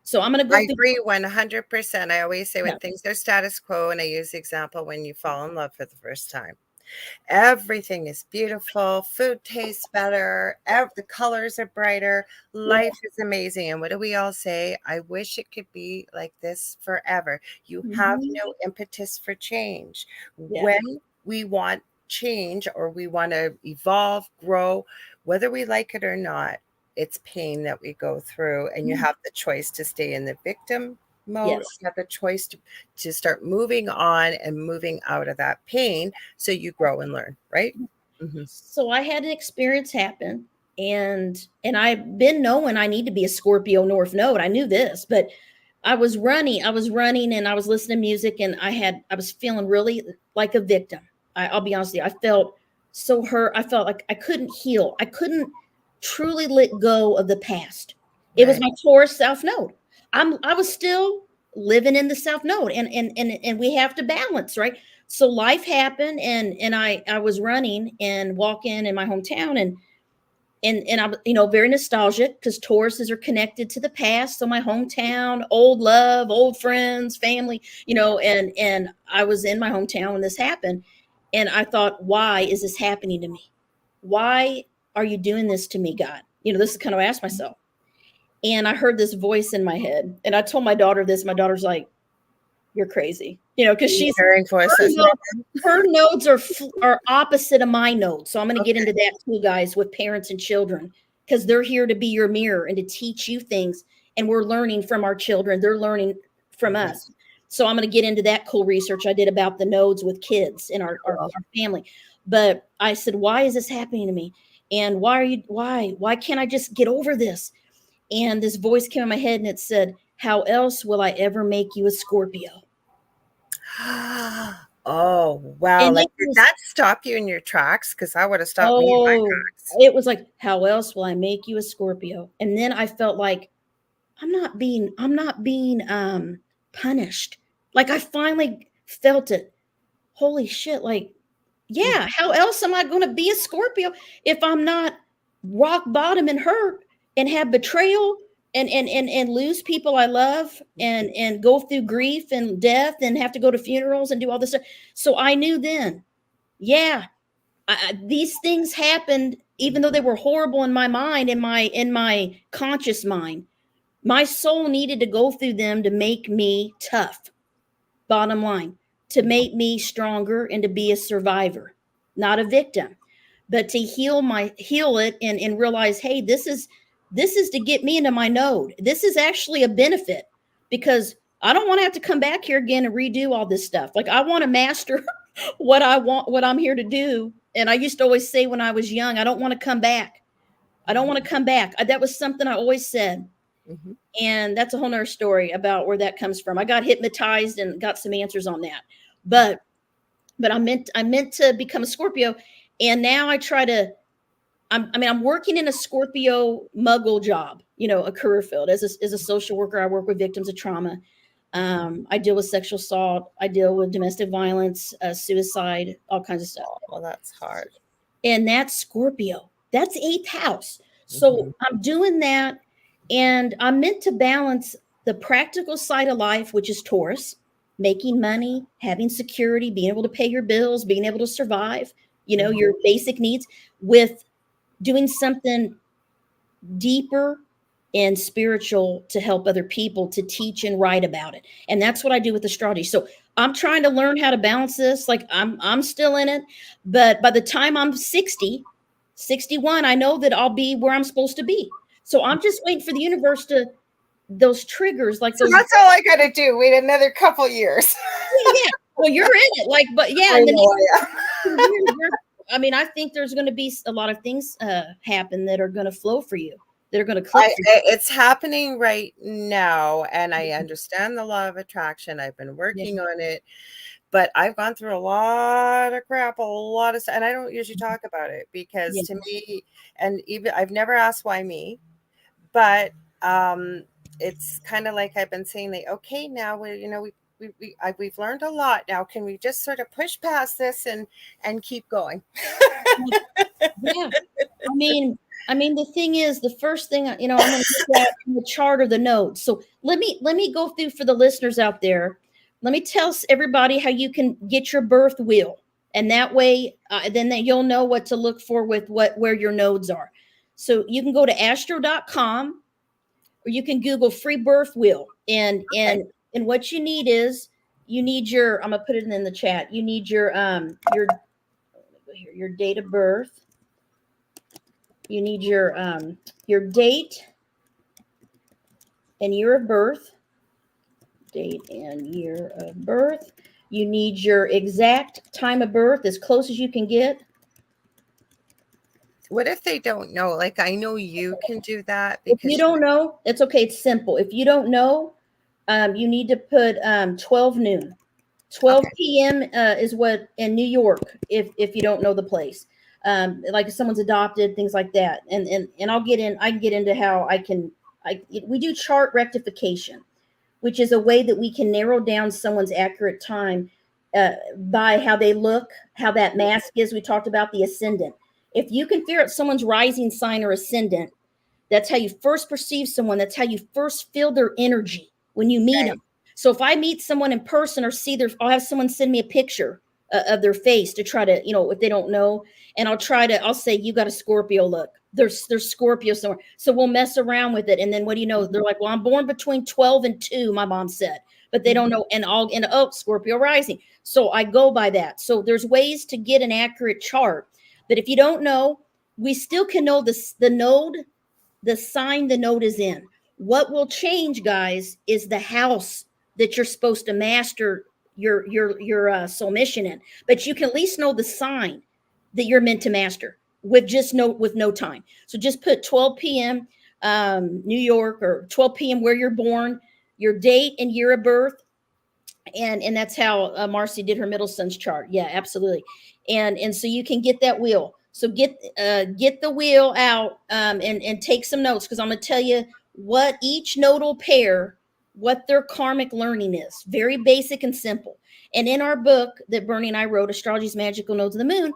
So I'm going to I go through. agree 100%. I always say Yeah. when things are status quo, and I use the example when you fall in love for the first time. Everything is beautiful. Food tastes better. The colors are brighter. Yeah. Life is amazing. And what do we all say? I wish it could be like this forever. You have Mhm. no impetus for change. Yeah. When we want change or we want to evolve, grow, whether we like it or not, it's pain that we go through. And you Mhm. have the choice to stay in the victim mode. Yes. You have the choice to start moving on and moving out of that pain so you grow and learn, right? Mhm. So I had an experience happen, and I've been knowing I need to be a Scorpio North Node. I knew this, but I was running and I was listening to music, and I was feeling really like a victim. I'll be honest with you. I felt so hurt. I felt like I couldn't heal. I couldn't truly let go of the past. It was Right. my Taurus South Node. I was still living in the South Node, and we have to balance, right? So life happened, and I was running and walking in my hometown, and I'm very nostalgic because Tauruses are connected to the past. So my hometown, old love, old friends, family, and I was in my hometown when this happened, and I thought, why is this happening to me? Why are you doing this to me, God? This is kind of what I asked myself. And I heard this voice in my head, and I told my daughter this. My daughter's like, "You're crazy," because Hearing voices. her nodes are opposite of my nodes. So I'm going to get into that too, guys, with parents and children, because they're here to be your mirror and to teach you things. And we're learning from our children. They're learning from Mhm. us. So I'm going to get into that cool research I did about the nodes with kids in our Cool. family. But I said, why is this happening to me? And why can't I just get over this? And this voice came in my head and it said, how else will I ever make you a Scorpio? Oh, wow. And Like, it did was, that stop you in your tracks? Because I would have stopped me in my oh, tracks. it was like, how else will I make you a Scorpio? And then I felt like I'm not being punished. Like I finally felt it. Holy shit, like, Mhm. yeah, how else am I going to be a Scorpio if I'm not rock bottom and hurt and have betrayal and lose people I love and go through grief and death and have to go to funerals and do all this stuff. So I knew then, yeah, these things happened, even though they were horrible in my mind, in my conscious mind. My soul needed to go through them to make me tough. Bottom line, to make me stronger and to be a survivor, not a victim, but to heal it and realize, hey, this is to get me into my node. This is actually a benefit, because I don't want to have to come back here again and redo all this stuff. Like, I want to master what I'm here to do. And I used to always say when I was young, I don't want to come back. I don't want to come back. That was something I always said. Mm-hmm. And that's a whole nother story about where that comes from. I got hypnotized and got some answers on that. But I meant to become a Scorpio. And now I try to, I'm working in a Scorpio muggle job, a career field. As a social worker, I work with victims of trauma. I deal with sexual assault. I deal with domestic violence, suicide, all kinds of stuff. Well, that's hard. And that's Scorpio. That's 8th house. So I'm doing that. And I'm meant to balance the practical side of life, which is Taurus, making money, having security, being able to pay your bills, being able to survive, your basic needs, with doing something deeper and spiritual to help other people, to teach and write about it. And that's what I do with astrology. So I'm trying to learn how to balance this. Like, I'm still in it, but by the time I'm 60, 61, I know that I'll be where I'm supposed to be. So I'm just waiting for the universe to, those triggers, like those. So that's all I got to do. Wait another couple years. Yeah. Well, you're in it. Like, but yeah. I mean, I think there's going to be a lot of things happen that are going to flow for you, that are going to click. It's happening right now. And I understand the law of attraction. I've been working on it. But I've gone through a lot of crap, a lot of stuff, and I don't usually talk about it, because to me, and even I've never asked why me, but it's kind of like I've been saying, like, okay, now we've learned a lot. Now, can we just sort of push past this and keep going? Yeah, I mean, the thing is, the first thing, I'm going to look at the chart or the nodes. So let me go through for the listeners out there. Let me tell everybody how you can get your birth wheel. And that way, then you'll know what to look for with where your nodes are. So you can go to astro.com, or you can Google free birth wheel. And what you need is, I'm going to put it in the chat. You need your date of birth. You need your date and year of birth. Date and year of birth. You need your exact time of birth, as close as you can get. What if they don't know? Like, I know you can do that. If you don't know, it's okay. It's simple. If you don't know, you need to put 12 noon. 12 p.m. Is what in New York, if you don't know the place. Like if someone's adopted, things like that. And I can get into how we do chart rectification, which is a way that we can narrow down someone's accurate time by how they look, how that mask is. We talked about the ascendant. If you can figure out someone's rising sign or ascendant, that's how you first perceive someone. That's how you first feel their energy when you meet them. So if I meet someone in person, or I'll have someone send me a picture of their face to try to, if they don't know, and I'll say, you got a Scorpio look. There's Scorpio somewhere. So we'll mess around with it. And then what do you know? They're like, well, I'm born between 12 and 2, my mom said, but they don't know. And Scorpio rising. So I go by that. So there's ways to get an accurate chart. But if you don't know, we still can know the node, the sign the node is in. What will change, guys, is the house that you're supposed to master your soul mission in. But you can at least know the sign that you're meant to master with no time. So just put 12 p.m. New York, or 12 p.m. where you're born, your date and year of birth. And that's how Marcy did her middle son's chart. Yeah, absolutely. And so you can get that wheel. So get the wheel out and take some notes, because I'm going to tell you what each nodal pair, what their karmic learning is. Very basic and simple. And in our book that Bernie and I wrote, Astrology's Magical Nodes of the Moon,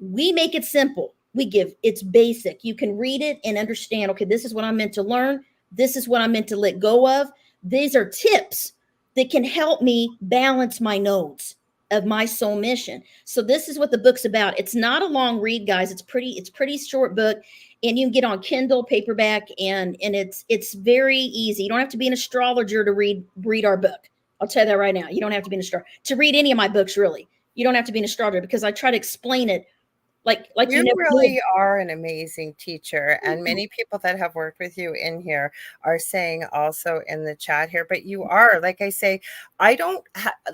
we make it simple. It's basic. You can read it and understand, okay, this is what I'm meant to learn. This is what I'm meant to let go of. These are tips that can help me balance my nodes of my soul mission. So this is what the book's about. It's not a long read, guys. It's pretty short book, and you can get on Kindle, paperback, and it's very easy. You don't have to be an astrologer to read our book. I'll tell you that right now. You don't have to be an astrologer to read any of my books, really. You don't have to be an astrologer, because I try to explain it like you You never really did. are an amazing teacher, and many people that have worked with you in here are saying also in the chat here, but you are, like I say, I don't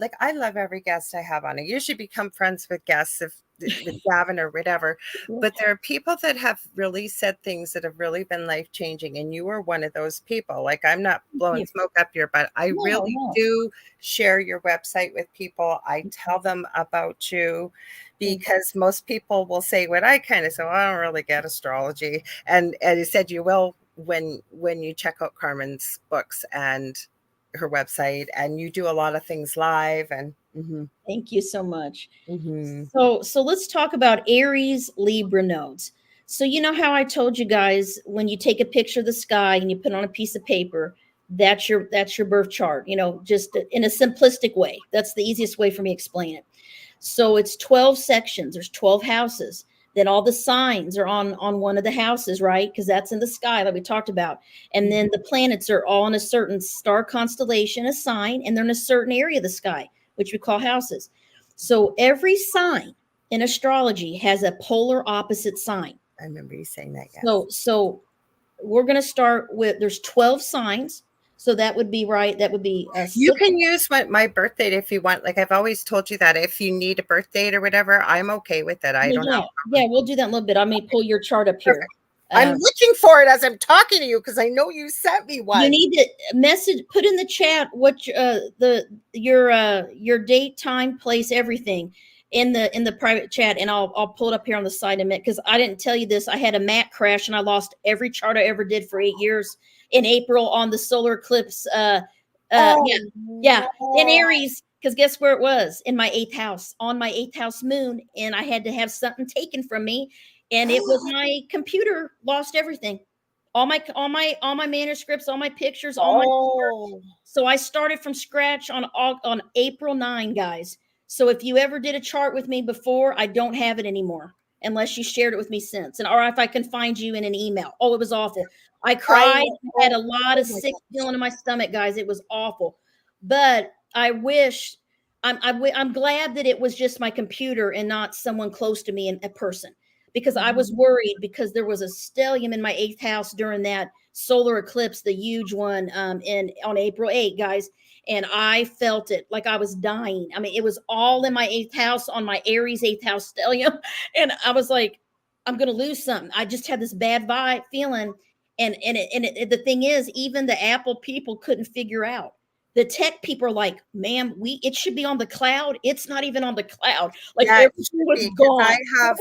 like, I love every guest I have on. I usually become friends with guests if with Gavin or whatever, but there are people that have really said things that have really been life changing, and you are one of those people. Like, I'm not blowing smoke up your butt. I No, really no. do share your website with people. I tell them about you, because most people will say what I kind of say, well, I don't really get astrology. And you said you will when you check out Carmen's books and her website, and you do a lot of things live. And Thank you so much. mm-hmm. So let's talk about Aries Libra nodes. So you know how I told you guys, when you take a picture of the sky and you put it on a piece of paper, that's your birth chart, just in a simplistic way. That's the easiest way for me to explain it. So it's 12 sections, there's 12 houses. Then all the signs are on one of the houses, right? Because that's in the sky, like we talked about. And then the planets are all in a certain star constellation, a sign, and they're in a certain area of the sky, which we call houses. So every sign in astrology has a polar opposite sign. I remember you saying that, yes. So we're going to start with, there's 12 signs. So that would be right. That would be you can use my birth date if you want. Like, I've always told you that if you need a birth date or whatever, I'm okay with it. I don't know. Yeah, we'll do that in a little bit. I may pull your chart up here. I'm looking for it as I'm talking to you, because I know you sent me one. You need to put in the chat what your date, time, place, everything in the private chat, and I'll pull it up here on the side in a minute, because I didn't tell you this. I had a mat crash and I lost every chart I ever did for 8 years in April on the solar eclipse. Yeah, in Aries. Because guess where it was? In my 8th house, on my 8th house moon, and I had to have something taken from me, and it was my computer. Lost everything, all my manuscripts, all my pictures, all my charts. So I started from scratch on April 9, guys. So if you ever did a chart with me before, I don't have it anymore, unless you shared it with me since, or if I can find you in an email. Oh, it was awful. I cried. I had a lot of sick feeling in my stomach, guys. It was awful. But I wish, I'm glad that it was just my computer and not someone close to me in a person, because I was worried, because there was a stellium in my 8th house during that solar eclipse, the huge one on April 8, guys. And I felt it like I was dying. I mean, it was all in my 8th house, on my Aries 8th house stellium. And I was like, I'm going to lose something. I just had this bad vibe feeling. And the thing is, even the Apple people couldn't figure out. The tech people are like, ma'am, it should be on the cloud. It's not even on the cloud. Like, everything was gone. I have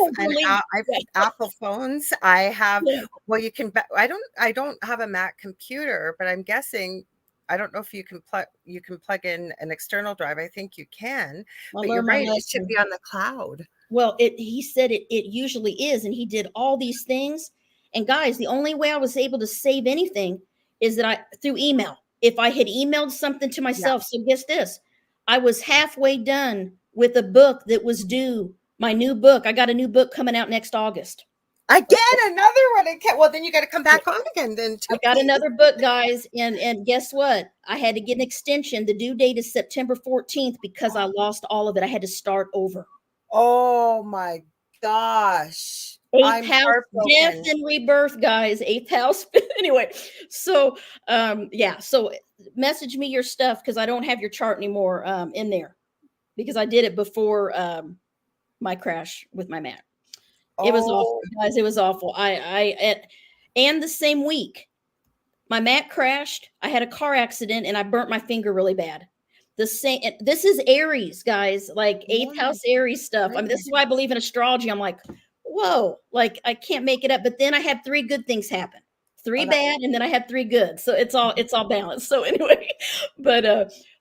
Apple phones. I have, well, you can, I don't have a Mac computer, but I'm guessing, I don't know if you can plug in an external drive. I think you can, but you're right. It should be on the cloud. Well, he said it usually is. And he did all these things. And guys, the only way I was able to save anything is that through email. If I had emailed something to myself, so guess this, I was halfway done with a book that was due, my new book. I got a new book coming out next August. Again, another one. Well, then you got to come back on again. Then I got another book, guys, and guess what? I had to get an extension. The due date is September 14th, because I lost all of it. I had to start over. Oh my gosh. 8th house, death and rebirth, guys. 8th house. Anyway, so so message me your stuff, because I don't have your chart anymore in there, because I did it before my crash with my mat. It was awful, guys. It was awful. And the same week my mat crashed. I had a car accident and I burnt my finger really bad. This is Aries, guys, like 8th house Aries stuff. I mean, this is why I believe in astrology. I'm like, whoa, like I can't make it up. But then I had 3 good things happen, 3 bad, and then I had 3 good. So it's all balanced. So anyway, but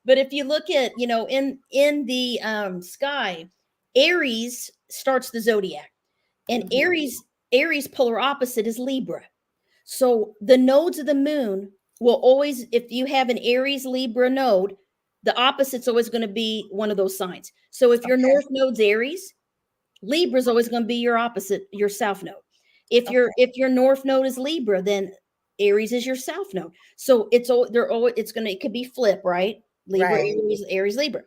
if you look at, in the sky, Aries starts the zodiac, and Aries polar opposite is Libra. So the nodes of the moon will always, if you have an Aries Libra node, The opposite's always going to be one of those signs. So if your Okay. north node's Aries, Libra is always going to be your opposite, your south node. Okay. If your north node is Libra, then Aries is your south node. So they're always, it could be flip, right? Libra, Right. Aries, Aries, Libra.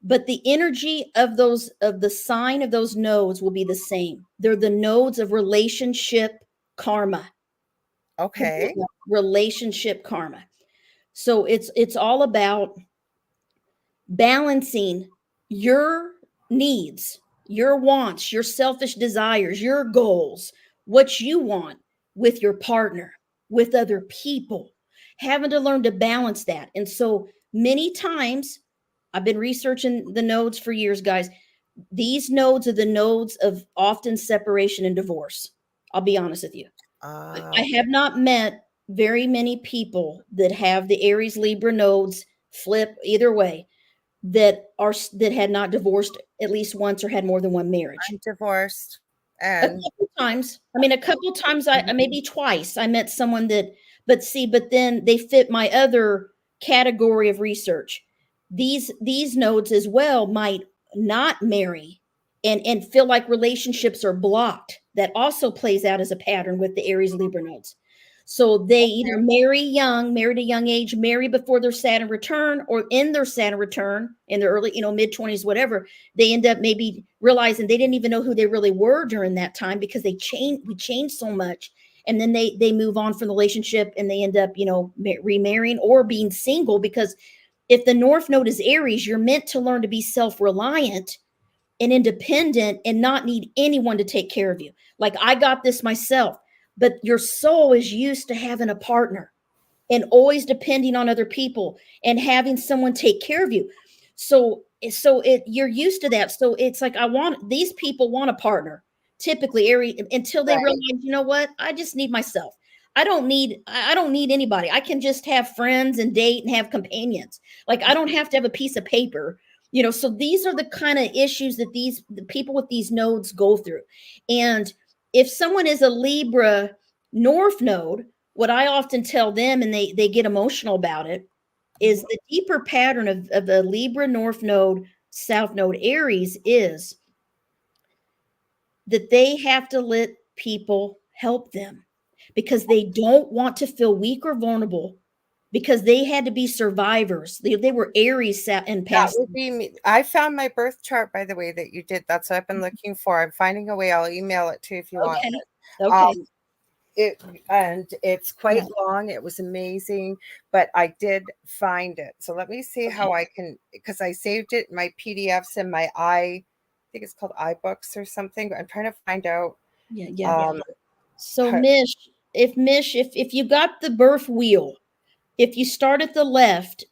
But the energy of the sign of those nodes will be the same. They're the nodes of relationship karma. Okay. Relationship karma. So it's all about balancing your needs, your wants, your selfish desires, your goals, what you want with your partner, with other people, having to learn to balance that. And so many times, I've been researching the nodes for years, guys. These nodes are the nodes of often separation and divorce. I'll be honest with you. I Okay. have not met very many people that have the Aries Libra nodes flip either way that had not divorced at least once or had more than one marriage. I'm divorced. A And couple times. I mean, a couple times, maybe twice, I met someone that, but then they fit my other category of research. These nodes as well might not marry and feel like relationships are blocked. That also plays out as a pattern with the Aries Libra nodes. So they either married a young age, marry before their Saturn return, or in their Saturn return in their early, mid-20s, whatever, they end up maybe realizing they didn't even know who they really were during that time because we changed so much. And then they move on from the relationship and they end up, remarrying or being single, because if the North Node is Aries, you're meant to learn to be self-reliant and independent and not need anyone to take care of you. Like, I got this myself, but your soul is used to having a partner and always depending on other people and having someone take care of you. You're used to that. So it's like, these people want a partner, typically until they right. realize, you know what? I just need myself. I don't need anybody. I can just have friends and date and have companions. Like, I don't have to have a piece of paper. So these are the kind of issues that the people with these nodes go through. And if someone is a Libra North node, what I often tell them, and they get emotional about it, is the deeper pattern of the Libra North Node, South Node Aries is that they have to let people help them because they don't want to feel weak or vulnerable, because they had to be survivors. They were Aries and That past. would be me. I found my birth chart, by the way, that you did. That's what I've been looking for. I'm finding a way. I'll email it to you if you want. Okay. But, Okay. it's quite Yeah. long. It was amazing, but I did find it. So let me see how Okay. I can, because I saved it in my PDFs in my I think it's called iBooks or something. I'm trying to find out. Yeah. Yeah. Um, So how, Mish, if you got the birth wheel, if you start at the left,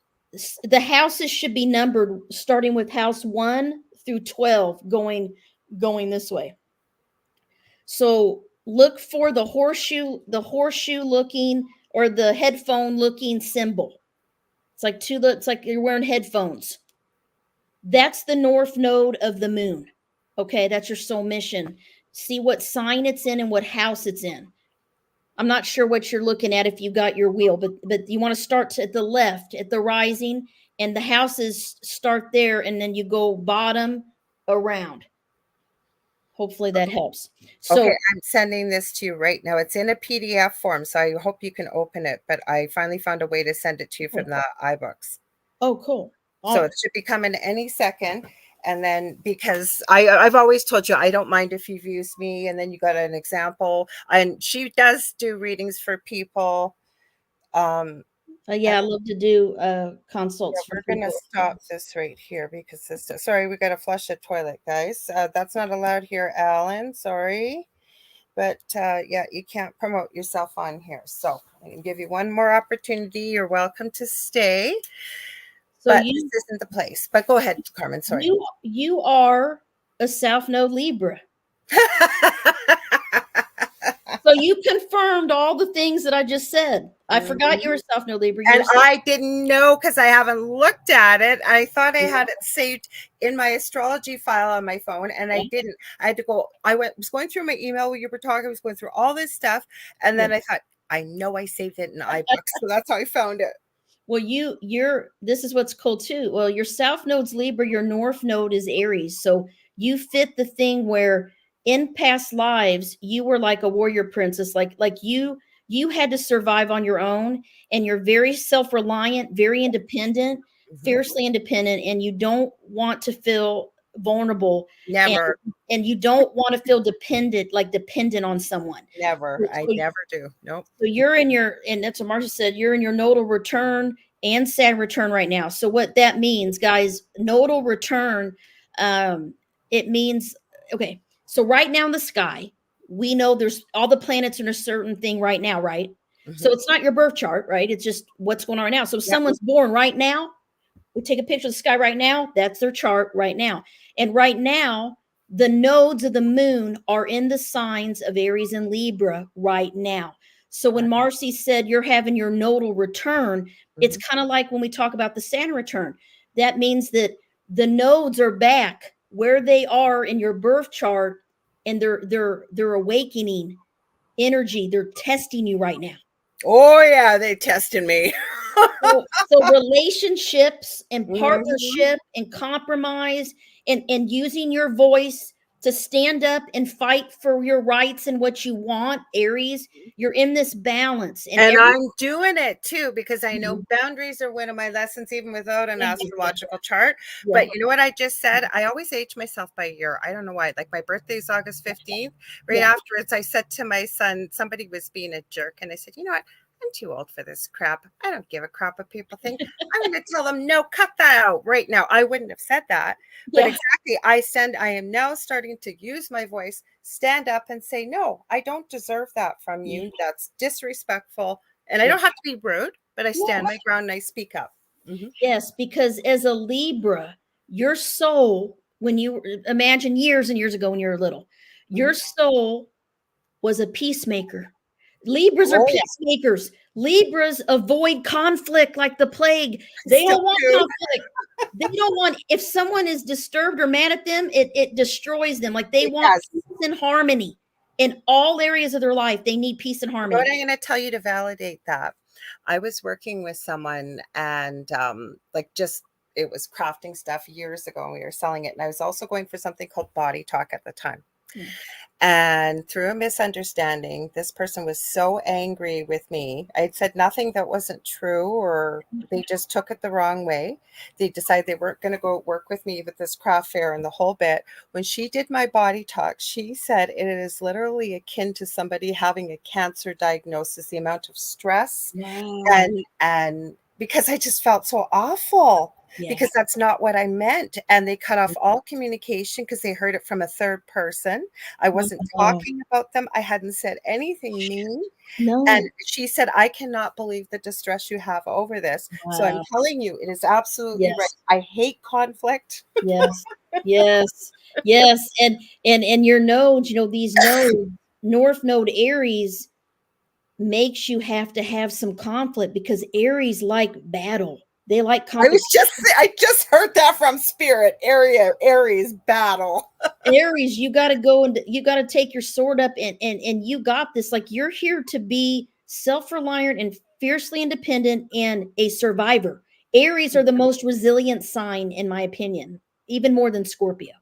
the houses should be numbered starting with house 1 through 12, going this way. So look for the horseshoe looking or the headphone looking symbol. It's like you're wearing headphones. That's the north node of the moon. Okay, that's your soul mission. See what sign it's in and what house it's in. I'm not sure what you're looking at if you got your wheel, but you want to start at the left at the rising, and the houses start there, and then you go bottom around. Hopefully that helps. okay, So, I'm sending this to you right now. It's in a PDF form, so I hope you can open it. But I finally found a way to send it to you from the iBooks. oh, cool. So it should be coming any second. And then, because I've always told you, I don't mind if you've used me and then you got an example. And she does do readings for people. Yeah, I love to do Yeah, consults for we're gonna people. stop this right here because this. Sorry, we gotta flush the toilet, guys. That's not allowed here, Alan. Sorry, but yeah, you can't promote yourself on here. So I can give you one more opportunity. You're welcome to stay, So but this isn't the place. But go ahead, Carmen. Sorry. you are a South Node Libra. So you confirmed all the things that I just said. I forgot you were South Node Libra. And I didn't know because I haven't looked at it. I thought I had it saved in my astrology file on my phone, and I didn't. I had to go. Was going through my email when you were talking. I was going through all this stuff, and then I thought, I know I saved it in iBooks, so that's how I found it. Well, this is what's cool too. Well, your south node's Libra, your north node is Aries. So you fit the thing where in past lives you were like a warrior princess, like you had to survive on your own, and you're very self-reliant, very independent, fiercely independent, and you don't want to feel vulnerable, and Never. and you don't want to feel dependent on someone. Never. I So never do. Nope. so you're in and that's what Marcia said, you're in your nodal return and Saturn return right now. So what that means, guys, nodal return, it means, okay, so right now in the sky, we know there's all the planets in a certain thing right now, right? So it's not your birth chart, right? It's just what's going on right now. So if someone's born right now, we take a picture of the sky right now, that's their chart right now. And right now, the nodes of the moon are in the signs of Aries and Libra right now. So when Marcy said you're having your nodal return, it's kind of like when we talk about the Saturn return. That means that the nodes are back where they are in your birth chart, and they're awakening energy. They're testing you right now. Oh yeah, they tested me. So relationships and partnership and compromise and using your voice to stand up and fight for your rights and what you want, Aries, you're in this balance. And I'm doing it too, because I know Mhm. boundaries are one of my lessons, even without an Yeah. astrological chart. Yeah. But you know what I just said? I always age myself by a year. I don't know why. Like my birthday is August 15th. Right Yeah. afterwards, I said to my son, somebody was being a jerk. And I said, you know what? I'm too old for this crap. I don't give a crap what people think. I'm going to tell them, no, cut that out right now. I wouldn't have said that. But Yeah. exactly, I am now starting to use my voice, stand up and say, no, I don't deserve that from Yeah. you. That's disrespectful. And I Yeah. don't have to be rude, but I stand Yes. my ground and I speak up. Mhm. Yes, because as a Libra, your soul, when you imagine years and years ago when you were little, your Mhm. soul was a peacemaker. Libras are Oh, yeah. peacemakers. Libras avoid conflict like the plague. I They still don't want do. conflict. They don't want, if someone is disturbed or mad at them, it destroys them. Like they want Yes. peace and harmony in all areas of their life. They need peace and You know what harmony. I'm going to tell you to validate that? I was working with someone and like just it was crafting stuff years ago and we were selling it. And I was also going for something called body talk at the time. Yeah. And through a misunderstanding, this person was so angry with me. I had said nothing that wasn't true, or they just took it the wrong way. They decided they weren't going to go work with me with this craft fair and the whole bit. When she did my body talk, she said it is literally akin to somebody having a cancer diagnosis, the amount of stress Wow. and because I just felt so awful Yeah. because that's not what I meant. And they cut off all communication because they heard it from a third person. I wasn't Wow. talking about them. I hadn't said anything mean. And No. she said, I cannot believe the distress you have over this. So I'm Wow. telling you, it is absolutely right. Yes. I hate conflict. Yes. Yes. Yes. And your nodes, these nodes, North Node Aries makes you have to have some conflict because Aries like battle. They like competition. I just heard that from spirit area, Aries battle. Aries, you got to go and you got to take your sword up and you got this. Like you're here to be self-reliant and fiercely independent and a survivor. Aries are the most resilient sign, in my opinion, even more than Scorpio,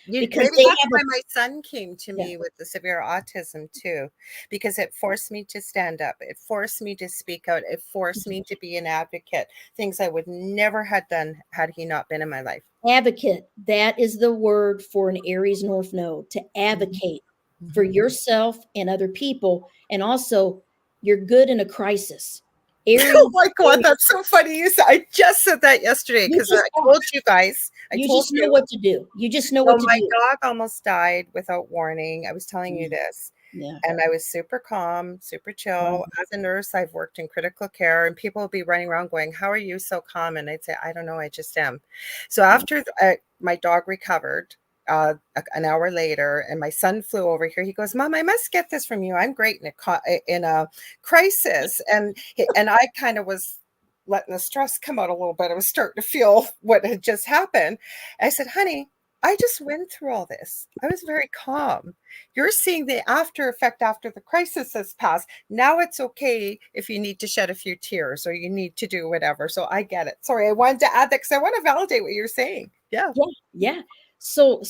Maybe because they that's have why a my son came to yeah. me with the severe autism too, because it forced me to stand up. It forced me to speak out. It forced me to be an advocate, things I would never have done had he not been in my life. Advocate. That is the word for an Aries North Node, to Mhm, advocate for mhm. yourself and other people. And also, you're good in a crisis. Oh my God, Aries, that's so funny. You said I just said that yesterday you because just I told you guys. I you told just know you. what to do. You just know So what to my do. dog almost died without warning. I was telling you Yeah. this. Yeah. And I was super calm, super Wow. chill. As a nurse, I've worked in critical care, and people would be running around going, how are you so calm? And I'd say, I don't know, I just am. So after my dog recovered, an hour later, and my son flew over here, he goes, Mom, I must get this from you. I'm great in a crisis. And I kind of was letting the stress come out a little bit. I was starting to feel what had just happened. I said, honey, I just went through all this. I was very calm. You're seeing the after effect after the crisis has passed. Now it's okay if you need to shed a few tears or you need to do whatever. So I get it. Sorry, I wanted to add that because I want to validate what you're saying. Yeah. Yeah, yeah. So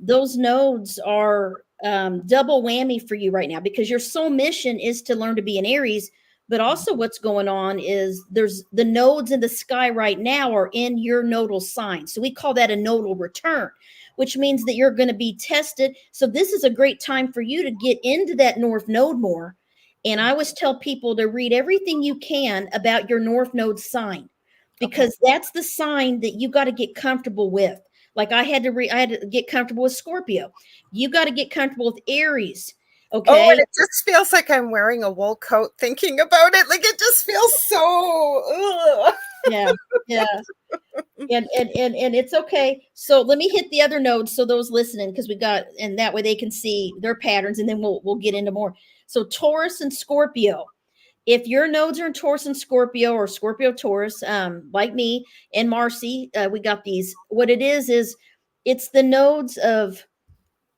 those nodes are double whammy for you right now because your soul mission is to learn to be an Aries. But also, what's going on is there's the nodes in the sky right now are in your nodal sign. So we call that a nodal return, which means that you're going to be tested. So this is a great time for you to get into that North Node more. And I always tell people to read everything you can about your North Node sign Okay. because that's the sign that you got to get comfortable with. Like I had to get comfortable with Scorpio. You got to get comfortable with Aries. Oh, and Okay. it just feels like I'm wearing a wool coat thinking about it. Like it just feels so. Ugh. Yeah. Yeah. And it's okay. So let me hit the other nodes so those listening, because we got, and that way they can see their patterns, and then we'll get into more. So Taurus and Scorpio. If your nodes are in Taurus and Scorpio, or Scorpio Taurus, like me and Marcy, we got these. What it is it's the nodes of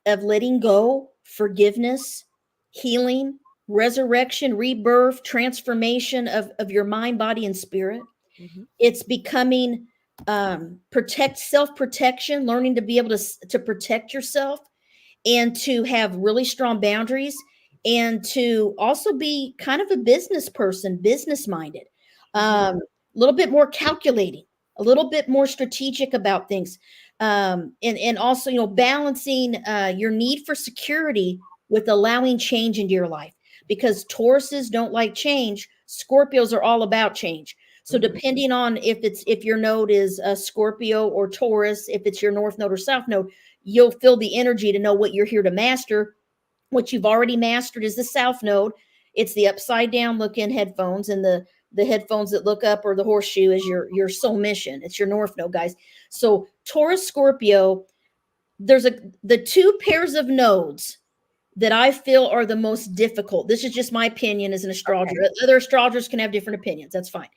letting go, forgiveness, healing, resurrection, rebirth, transformation of your mind, body, and spirit. Mhm. It's becoming self-protection, learning to be able to protect yourself and to have really strong boundaries and to also be kind of a business person, business minded, a little bit more calculating, a little bit more strategic about things. And also, balancing your need for security with allowing change into your life, because Tauruses don't like change. Scorpios are all about change. So Mhm. depending on if your node is a Scorpio or Taurus, if it's your North Node or South Node, you'll feel the energy to know what you're here to master. What you've already mastered is the South Node. It's the upside down look-in headphones, and the headphones that look up, or the horseshoe, is your soul mission. It's your North Node, guys. So Taurus, Scorpio, the two pairs of nodes that I feel are the most difficult. This is just my opinion as an astrologer. Okay. Other astrologers can have different opinions. That's fine.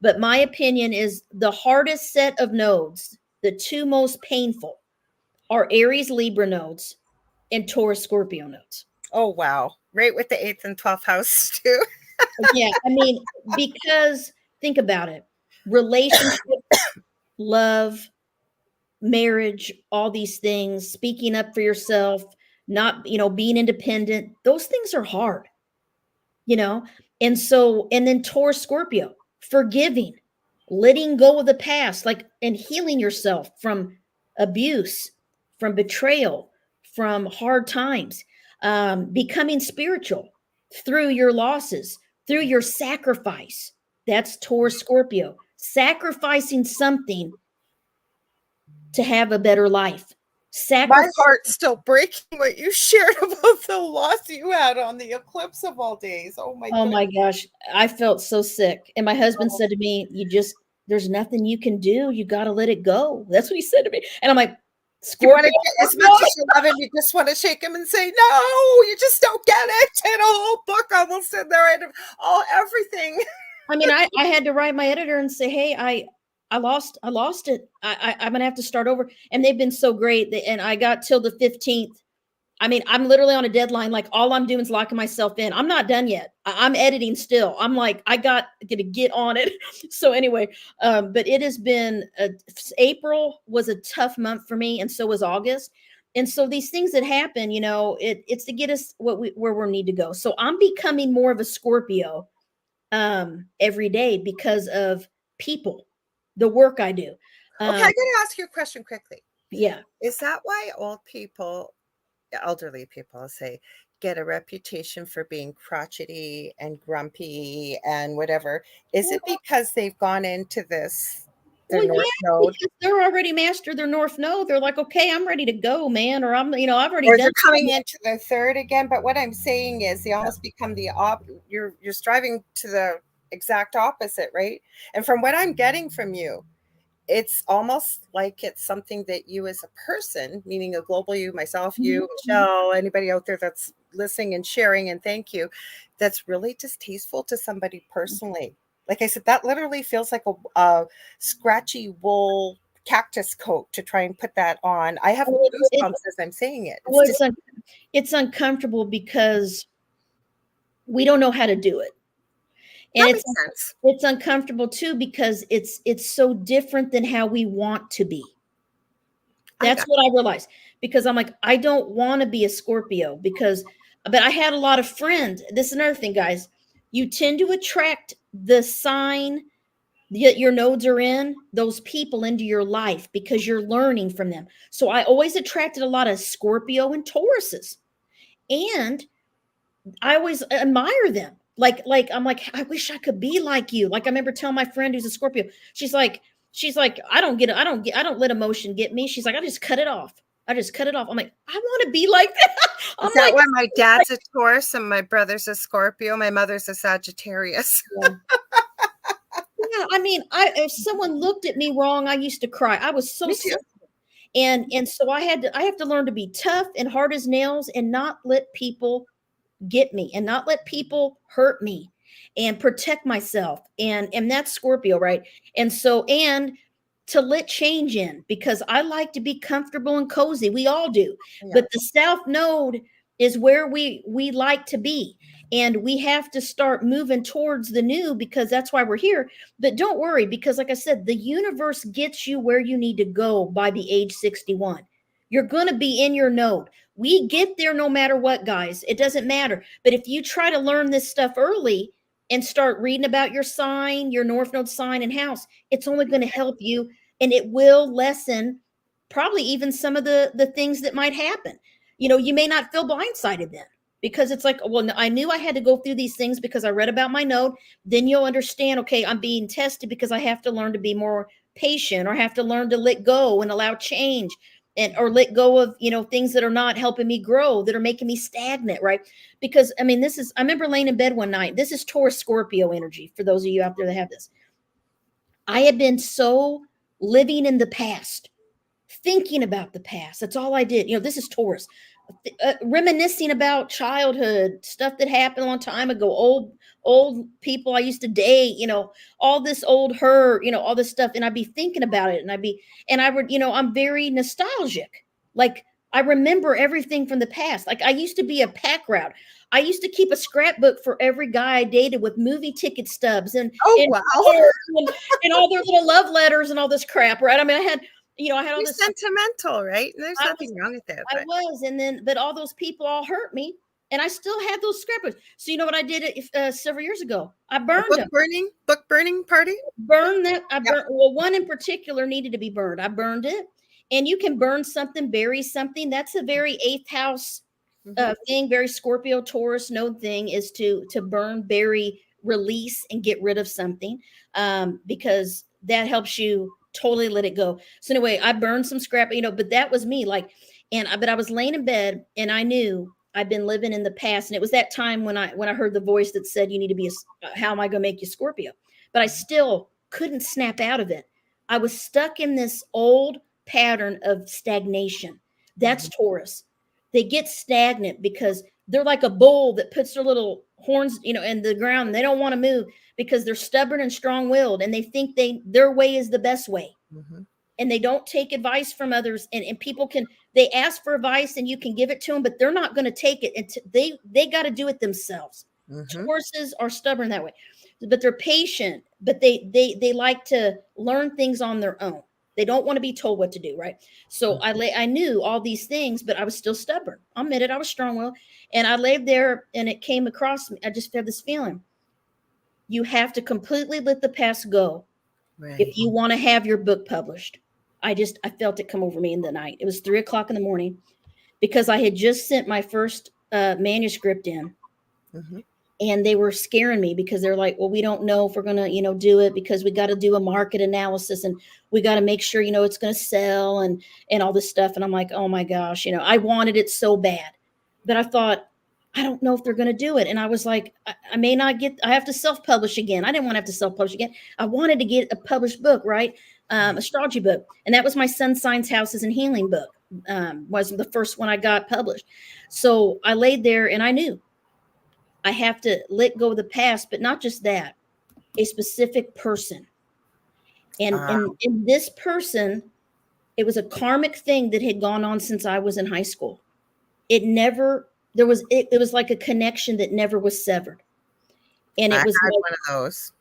But my opinion is the hardest set of nodes, the two most painful, are Aries Libra nodes and Taurus Scorpio nodes. Oh, wow. Right with the 8th and 12th house, too. Yeah, I mean, because think about it. Relationship, love, marriage, all these things, speaking up for yourself, not, being independent, those things are hard, you know? And then Taurus Scorpio, forgiving, letting go of the past, like, and healing yourself from abuse, from betrayal, from hard times, becoming spiritual through your losses, through your sacrifice. That's Taurus Scorpio, sacrificing something to have a better life. My Sacrifice. heart's still breaking what you shared about the loss you had on the eclipse of all days. Oh, my Oh my goodness. gosh, I felt so sick. And my husband said to me, there's nothing you can do. You got to let it go. That's what he said to me. And I'm like, You want Scorpio, to, as much as you love him, you just want to shake him and say, no, you just don't get it. And a whole book almost in there and all everything. I mean, I had to write my editor and say, hey, I lost it. I'm gonna have to start over. And they've been so great. And I got till the 15th. I mean, I'm literally on a deadline. Like, all I'm doing is locking myself in. I'm not done yet. I'm editing still. I'm like, I got to get on it. So anyway, but it has been April was a tough month for me, and so was August. And so these things that happen, it's to get us where we need to go. So I'm becoming more of a Scorpio every day because of people, the work I do. Okay, I got to ask you a question quickly. Yeah. Is that why old people, elderly people, say, get a reputation for being crotchety and grumpy and whatever? Is it because they've gone into their Well, North yeah, Node, because they're already mastered their North Node. They're like, okay, I'm ready to go, man, or I've already or done. they're coming into their third again? But what I'm saying is they almost become you're striving to the exact opposite, right? And from what I'm getting from you, it's almost like it's something that you as a person, meaning a global you, myself, you, Mhm. Michelle, anybody out there that's listening and sharing, and thank you, that's really distasteful to somebody personally. Like I said, that literally feels like a scratchy wool cactus coat to try and put that on. I have Well, goosebumps as I'm saying it. well, It's just it's uncomfortable because we don't know how to do it. And that makes sense. it's uncomfortable too because it's so different than how we want to be. I That's got what I realized because I'm like, I don't want to be a Scorpio but I had a lot of friends. This is another thing, guys. You tend to attract the sign that your nodes are in, those people into your life because you're learning from them. So I always attracted a lot of Scorpio and Tauruses. And I always admire them. Like I'm like, I wish I could be like you. Like I remember telling my friend who's a Scorpio, she's like, I don't let emotion get me. She's like, I just cut it off. I just cut it off. I'm like, I want to be like that. Is I'm that like, why my dad's a Taurus and my brother's a Scorpio? My mother's a Sagittarius. yeah. Yeah, I mean, if someone looked at me wrong, I used to cry. I was so Me too. sensitive. And so I have to learn to be tough and hard as nails and not let people get me and not let people hurt me and protect myself. And that's Scorpio, right? And so and to let change in because I like to be comfortable and cozy. We all do. Yeah. But the South Node is where we like to be. And we have to start moving towards the new because that's why we're here. But don't worry, because like I said, the universe gets you where you need to go by the age 61. You're going to be in your node. We get there no matter what, guys. It doesn't matter. But if you try to learn this stuff early and start reading about your sign, your North Node sign and house, it's only going to help you and it will lessen probably even some of the things that might happen. You know, you may not feel blindsided then because it's like, well, I knew I had to go through these things because I read about my node. Then you'll understand, okay, I'm being tested because I have to learn to be more patient or have to learn to let go and allow change and or let go of things that are not helping me grow, that are making me stagnant, right? Because I mean, I remember laying in bed one night. This is Taurus Scorpio energy for those of you out there that have this. I had been so living in the past, thinking about the past. That's all I did. This is Taurus. Reminiscing about childhood stuff that happened a long time ago, old people I used to date, all this old her, all this stuff. And I'd be thinking about it and I would, I'm very nostalgic. Like I remember everything from the past. Like I used to be a pack rat. I used to keep a scrapbook for every guy I dated with movie ticket stubs and Oh, and, wow. and all their little love letters and all this crap, right? I mean, I had all You're this. sentimental, right? And there's I nothing wrong with that. I But was, and then, but all those people all hurt me, and I still had those scrapbooks. So you know what I did several years ago? I a burned them. book burning party? Burn that. I Yep. burned. Well, one in particular needed to be burned. I burned it, and you can burn something, bury something. That's a very eighth house thing, very Scorpio, Taurus node thing is to burn, bury, release, and get rid of something, because that helps you totally let it go. So anyway, I burned some scrap, but that was me, like, but I was laying in bed and I knew I'd been living in the past, and it was that time when I heard the voice that said, "You need to be how am I going to make you Scorpio?" But I still couldn't snap out of it. I was stuck in this old pattern of stagnation. That's Taurus. They get stagnant because they're like a bull that puts their little horns, in the ground. And they don't want to move because they're stubborn and strong-willed, and they think their way is the best way. And they don't take advice from others. And people they ask for advice and you can give it to them, but they're not going to take it. And they got to do it themselves. Tauruses are stubborn that way, but they're patient, but they like to learn things on their own. They don't want to be told what to do, right? So I knew all these things, but I was still stubborn. I admit it. I was strong-willed, and I laid there, and it came across me. I just had this feeling: you have to completely let the past go if you want to have your book published. I felt it come over me in the night. It was 3:00 in the morning because I had just sent my first manuscript in. And they were scaring me because they're like, well, we don't know if we're going to, do it because we got to do a market analysis and we got to make sure, it's going to sell and all this stuff. And I'm like, oh my gosh, I wanted it so bad, but I thought, I don't know if they're going to do it. And I was like, I may not I have to self-publish again. I didn't want to have to self-publish again. I wanted to get a published book, right? Astrology book. And that was my Sun Signs, Houses, and Healing book. Was the first one I got published. So I laid there and I knew I have to let go of the past, but not just that, a specific person. And this person It was a karmic thing that had gone on since I was in high school. It never, there was, it was like a connection that never was severed. And I it had was like, one of those.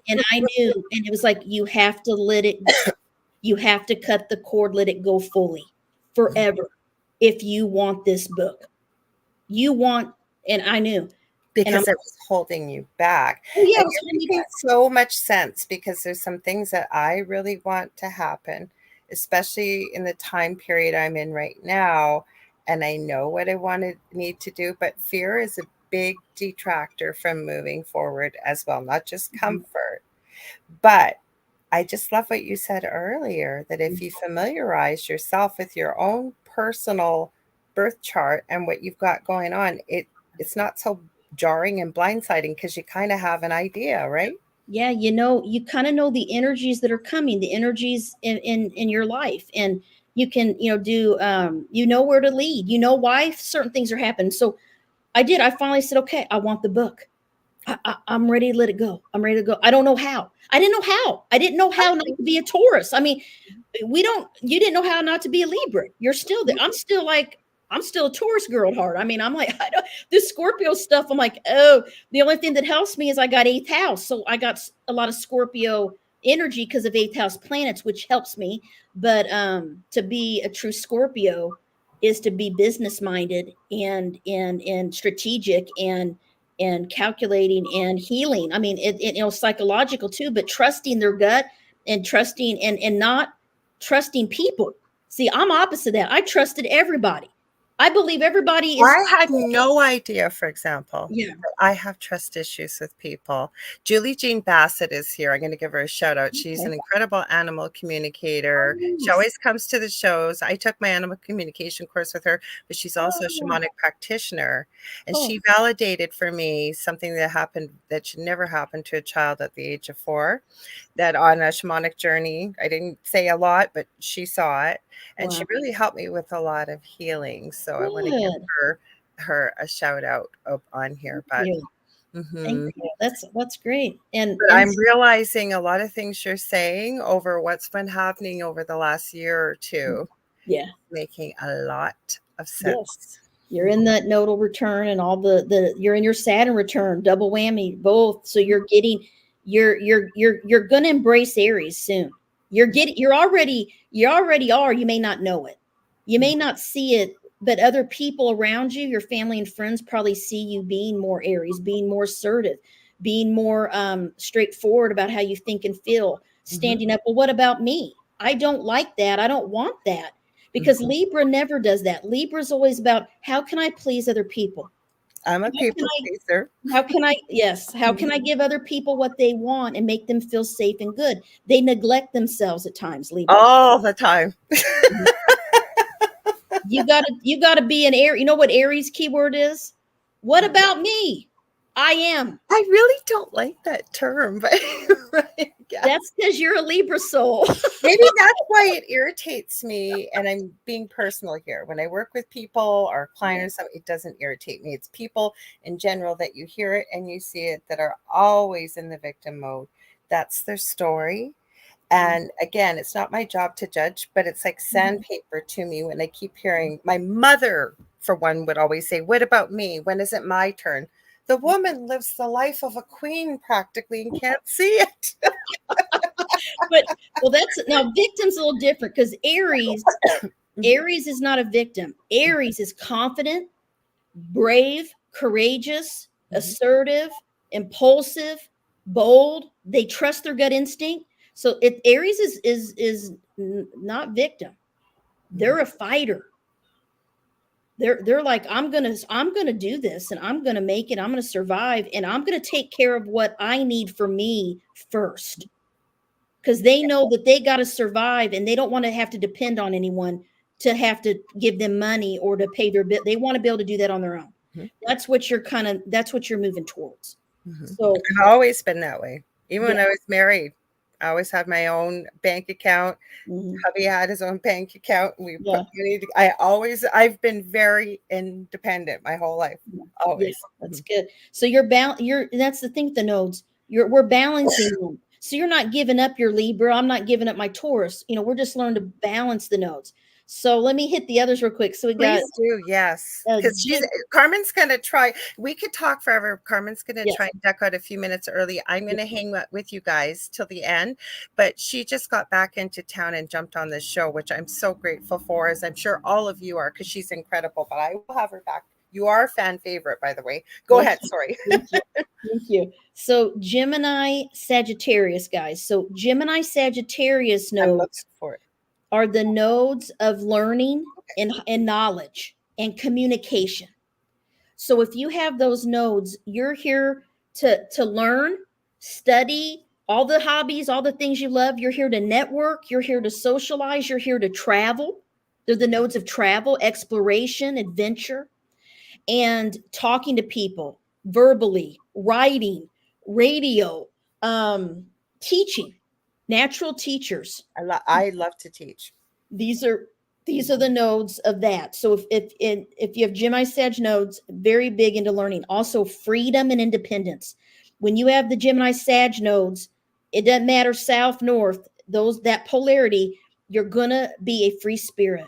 and I knew, and it was like, you have to let it, you have to cut the cord, let it go fully forever. If you want this book, you want, and I knew, and I'm, Because it was holding you back. oh yeah, And it was you're holding me making back. so much sense because there's some things that I really want to happen, especially in the time period I'm in right now. And I know what I need to do, but fear is a big detractor from moving forward as well, not just Mhm. comfort. But I just love what you said earlier that if you familiarize yourself with your own personal birth chart and what you've got going on, it's not so jarring and blindsiding because you kind of have an idea, right? Yeah, you know, you kind of know the energies that are coming, the energies in your life, and you can, you know, do you know where to lead, you know why certain things are happening. So I did. I finally said, okay, I want the book. I'm ready to let it go. I'm ready to go. I don't know how. I didn't know how. I didn't know how not to be a Taurus. I mean, we don't, you didn't know how not to be a Libra. You're still there. I'm still like, I'm still a Taurus girl at heart. I mean, I'm like, I don't, this Scorpio stuff, I'm like, oh, the only thing that helps me is I got eighth house. So I got a lot of Scorpio energy because of eighth house planets, which helps me. But to be a true Scorpio is to be business minded and strategic and calculating and healing. I mean, it you know, psychological too, but trusting their gut and trusting and not trusting people. See, I'm opposite of that. I trusted everybody. I believe everybody is. I had no idea, for example, Yeah. that I have trust issues with people. Julie Jean Bassett is here. I'm going to give her a shout out. She's Okay. an incredible animal Oh, communicator. She nice. always comes to the shows. I took my animal communication course with her, but she's also a Oh, shamanic practitioner. And oh, she validated for me something that happened that should never happen to a child at the age of 4, that on a shamanic journey, I didn't say a lot, but she saw it. And she wow. really helped me with a lot of healing. So I want to give Good. her a shout out on here. Thank But you. Thank mhm. you. That's great. But I'm realizing a lot of things you're saying over what's been happening over the last year or two, yeah. making a lot of Yes. sense. You're in that nodal return and all the you're in your Saturn return, double whammy, both. So you're getting you're gonna embrace Aries soon. You already are, you may not know it. You may not see it, but other people around you, your family and friends probably see you being more Aries, being more assertive, being more straightforward about how you think and feel, Mhm, standing up. Well, what about me? I don't like that. I don't want that because mhm. Libra never does that. Libra is always about how can I please other people? I'm a How can people I, pleaser. how can I, yes, how can I give other people what they want and make them feel safe and good? They neglect themselves at times, Libra. All the time. You gotta be an Aries. You know what Aries keyword is? What about me? I am. I really don't like that term, but right, yeah. That's because you're a Libra soul. Maybe that's why it irritates me, and I'm being personal here. When I work with people or Yeah. clients or something, it doesn't irritate me. It's people in general that you hear it and you see it that are always in the victim mode. That's their story. And again, it's not my job to judge, but it's like Mhm. sandpaper to me when I keep hearing my mother, for one, would always say, "What about me? When is it my turn?" The woman lives the life of a queen practically and can't see it. But well, that's now victim's a little different because Aries is not a victim. Aries is confident, brave, courageous, Mhm, assertive, impulsive, bold. They trust their gut instinct. So Aries is not victim. mhm, They're a fighter. They're like I'm gonna do this and I'm gonna make it. I'm gonna survive and I'm gonna take care of what I need for me first because they know that they got to survive and they don't want to have to depend on anyone to have to give them money or to pay their bill. They want to be able to do that on their own. mhm, That's what you're moving towards. mhm. So I've always been that way. Even yeah. when I was married, I always had my own bank account. Mhm. Hubby had his own bank account. We put Yeah. money. I've been very independent my whole life, Yeah, always. that's Mhm. good. So you're that's the thing with the nodes. We're balancing them. So you're not giving up your Libra. I'm not giving up my Taurus. We're just learning to balance the nodes. So let me hit the others real quick. So we got Please do, yes. Because Carmen's going to try. We could talk forever. Carmen's going to try and duck out a few minutes early. I'm going to hang with you guys till the end. But she just got back into town and jumped on this show, which I'm so grateful for, as I'm sure all of you are, because she's incredible. But I will have her back. You are a fan favorite, by the way. Go ahead. Sorry. Thank you. Thank you. So Gemini, Sagittarius, guys. So Gemini, Sagittarius nodes are the nodes of learning and knowledge and communication. So if you have those nodes, you're here to learn, study, all the hobbies, all the things you love. You're here to network. You're here to socialize. You're here to travel. They're the nodes of travel, exploration, adventure, and talking to people verbally, writing, radio, teaching, natural teachers. I love to teach. These are the nodes of that. So if you have Gemini Sag nodes, very big into learning. Also freedom and independence. When you have the Gemini Sag nodes, it doesn't matter south, north, that polarity, you're gonna be a free spirit.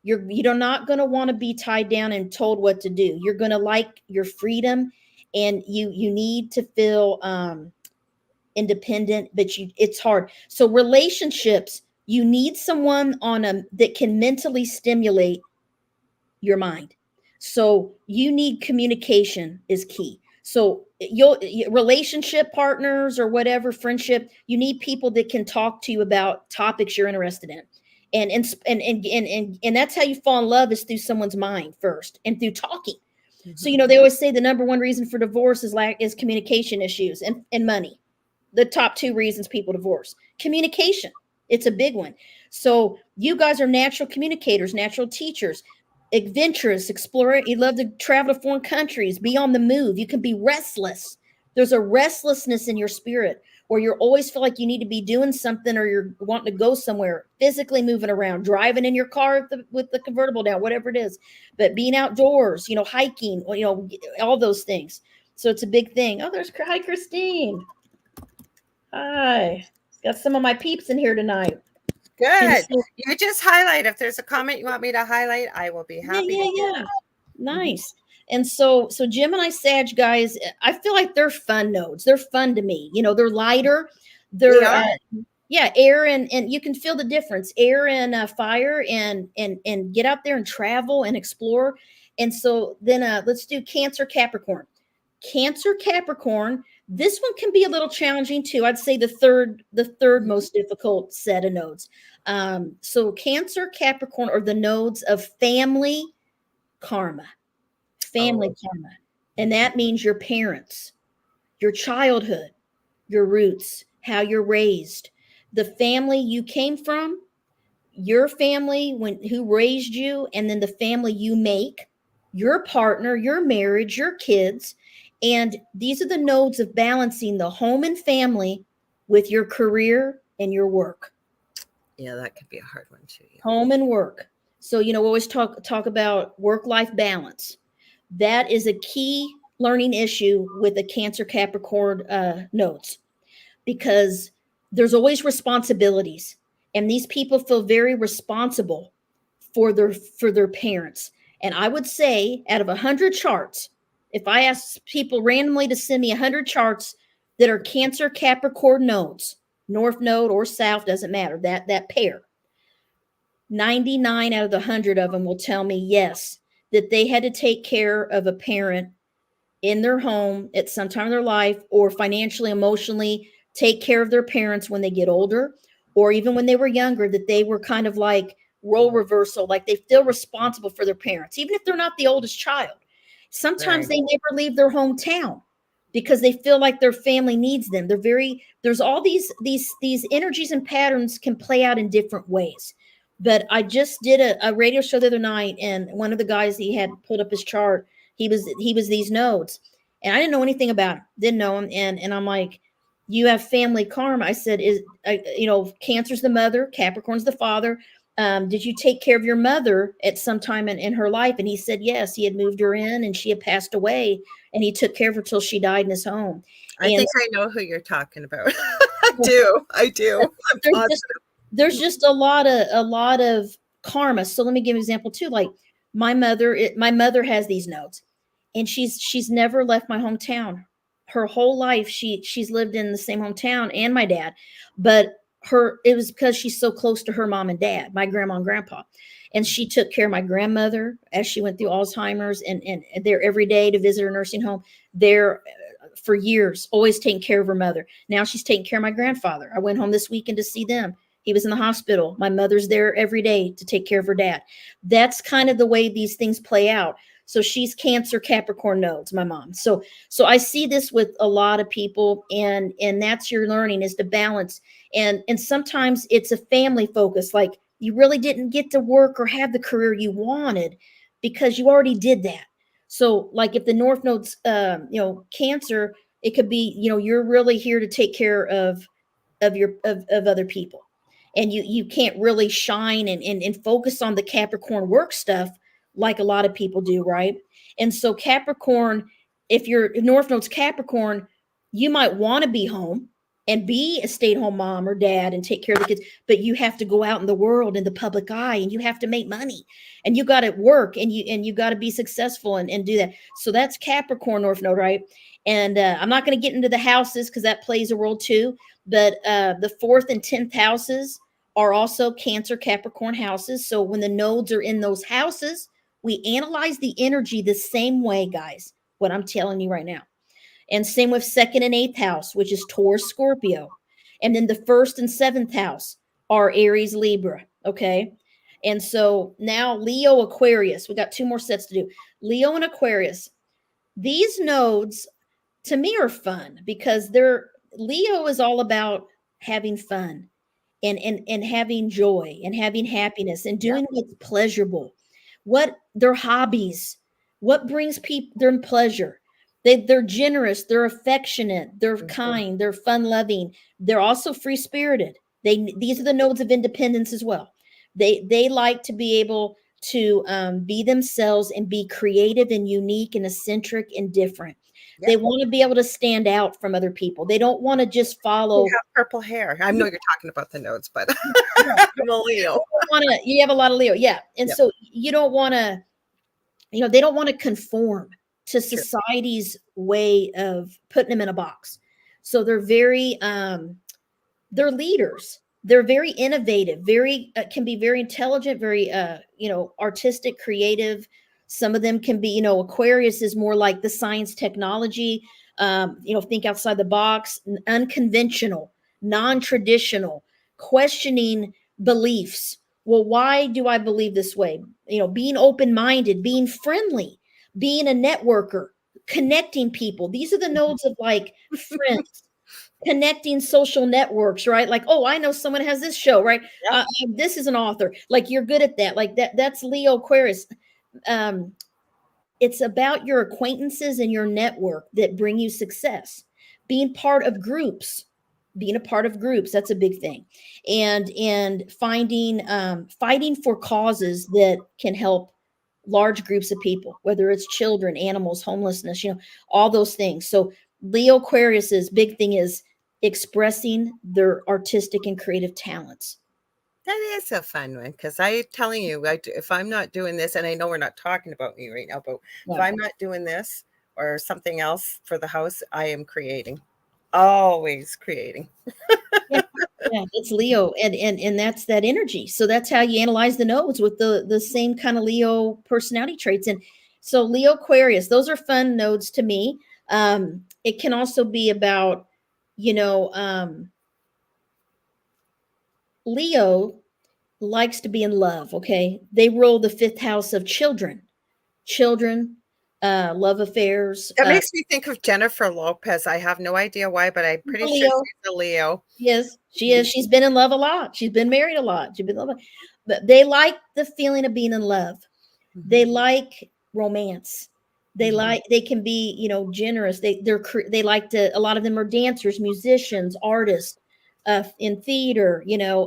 You're not gonna want to be tied down and told what to do. You're gonna like your freedom, and you need to feel independent, but it's hard. So relationships, you need someone that can mentally stimulate your mind. So you need communication is key. So relationship partners or whatever, friendship, you need people that can talk to you about topics you're interested in. And that's how you fall in love, is through someone's mind first and through talking. Mm-hmm. So, they always say the number one reason for divorce is communication issues and money. The top two reasons people divorce. Communication. It's a big one. So you guys are natural communicators, natural teachers, adventurous, explorer. You love to travel to foreign countries, be on the move. You can be restless. There's a restlessness in your spirit where you always feel like you need to be doing something, or you're wanting to go somewhere, physically moving around, driving in your car with the convertible down, whatever it is. But being outdoors, hiking, all those things. So it's a big thing. Oh, hi, Christine. Hi. Got some of my peeps in here tonight. Good. You just highlight. If there's a comment you want me to highlight, I will be happy. Yeah. Nice. And so Gemini Sag guys, I feel like they're fun nodes. They're fun to me. They're lighter. They're air and you can feel the difference. Air and fire and get out there and travel and explore. And so then let's do Cancer Capricorn. Cancer Capricorn, this one can be a little challenging too. I'd say the third most difficult set of nodes. So Cancer Capricorn are the nodes of family karma. Karma. And that means your parents, your childhood, your roots, how you're raised, the family you came from, your family who raised you, and then the family you make, your partner, your marriage, your kids. And these are the nodes of balancing the home and family with your career and your work. Yeah, that could be a hard one too. Yeah. Home and work. So, we always talk about work-life balance. That is a key learning issue with the Cancer Capricorn nodes, because there's always responsibilities, and these people feel very responsible for their parents. And I would say, out of 100 charts, if I ask people randomly to send me 100 charts that are Cancer Capricorn nodes, North Node or South, doesn't matter, that pair, 99 out of the 100 of them will tell me yes, that they had to take care of a parent in their home at some time in their life, or financially, emotionally take care of their parents when they get older, or even when they were younger, that they were kind of like role reversal, like they feel responsible for their parents, even if they're not the oldest child. Sometimes they never leave their hometown because they feel like their family needs them. There's all these energies and patterns can play out in different ways. But I just did a radio show the other night, and one of the guys, he had put up his chart. He was these nodes, and I didn't know anything about him, didn't know him. And I'm like, you have family karma. I said, Cancer's the mother, Capricorn's the father. Did you take care of your mother at some time in her life? And he said, yes, he had moved her in and she had passed away and he took care of her till she died in his home. I And think I know who you're talking about. I do. I'm there's just, positive. there's just a lot of karma. So let me give an example too. Like my mother has these notes and she's never left my hometown. Her whole life she's lived in the same hometown and my dad, but it was because she's so close to her mom and dad, my grandma and grandpa. And she took care of my grandmother as she went through Alzheimer's and there every day to visit her nursing home. There for years, always taking care of her mother. Now she's taking care of my grandfather. I went home this weekend to see them. He was in the hospital. My mother's there every day to take care of her dad. That's kind of the way these things play out. So she's Cancer Capricorn nodes, my mom. So I see this with a lot of people, and that's your learning is to balance. And sometimes it's a family focus, like you really didn't get to work or have the career you wanted because you already did that. So like if the North Node's Cancer, it could be, you're really here to take care of of other people. And you can't really shine and focus on the Capricorn work stuff like a lot of people do, right? And so Capricorn, if your North Node's Capricorn, you might want to be home and be a stay-at-home mom or dad and take care of the kids, but you have to go out in the world in the public eye and you have to make money and you got to work and you got to be successful and do that. So that's Capricorn North Node, right? And I'm not going to get into the houses because that plays a role too, but the 4th and 10th houses are also Cancer Capricorn houses. So when the nodes are in those houses, we analyze the energy the same way, guys, what I'm telling you right now. And same with 2nd and 8th house, which is Taurus, Scorpio. And then the 1st and 7th house are Aries, Libra. Okay. And so now Leo, Aquarius, we got 2 more sets to do. Leo and Aquarius. These nodes to me are fun because Leo is all about having fun and having joy and having happiness and doing what's pleasurable, what their hobbies, what brings people their pleasure. They're generous, they're affectionate, they're kind, they're fun loving, they're also free spirited. These are the nodes of independence as well. They like to be able to be themselves and be creative and unique and eccentric and different. They want to be able to stand out from other people. They don't want to just follow. You have purple hair. I know you're talking about the nodes, but I'm a Leo. You have a lot of Leo. Yeah. And so you don't want to, they don't want to conform to society's way of putting them in a box. So they're very, they're leaders. They're very innovative, can be very intelligent, very, artistic, creative. Some of them can be, Aquarius is more like the science technology, think outside the box, unconventional, non-traditional, questioning beliefs. Well, why do I believe this way? Being open-minded, being friendly, being a networker, connecting people. These are the nodes of like friends. Connecting social networks, right? Like, oh, I know someone has this show, right? This is an author. Like, you're good at that. Like that's Leo Aquarius. It's about your acquaintances and your network that bring you success. Being part of groups, being a part of groups, that's a big thing. And fighting for causes that can help large groups of people, whether it's children, animals, homelessness, all those things. So Leo Aquarius's big thing is expressing their artistic and creative talents. That is a fun one because I'm telling you, if I'm not doing this, and I know we're not talking about me right now, but if I'm not doing this or something else for the house, I am creating, always creating. Yeah, it's Leo, and that's that energy. So that's how you analyze the nodes with the same kind of Leo personality traits. And so Leo Aquarius, those are fun nodes to me. It can also be about, Leo likes to be in love. Okay, they rule the 5th house of children, love affairs. That makes me think of Jennifer Lopez. I have no idea why, but I'm pretty sure she's a Leo. Yes, she is. She's been in love a lot. She's been married a lot. She's been in love. But they like the feeling of being in love. They like romance. They can be, generous. They like to, a lot of them are dancers, musicians, artists, in theater,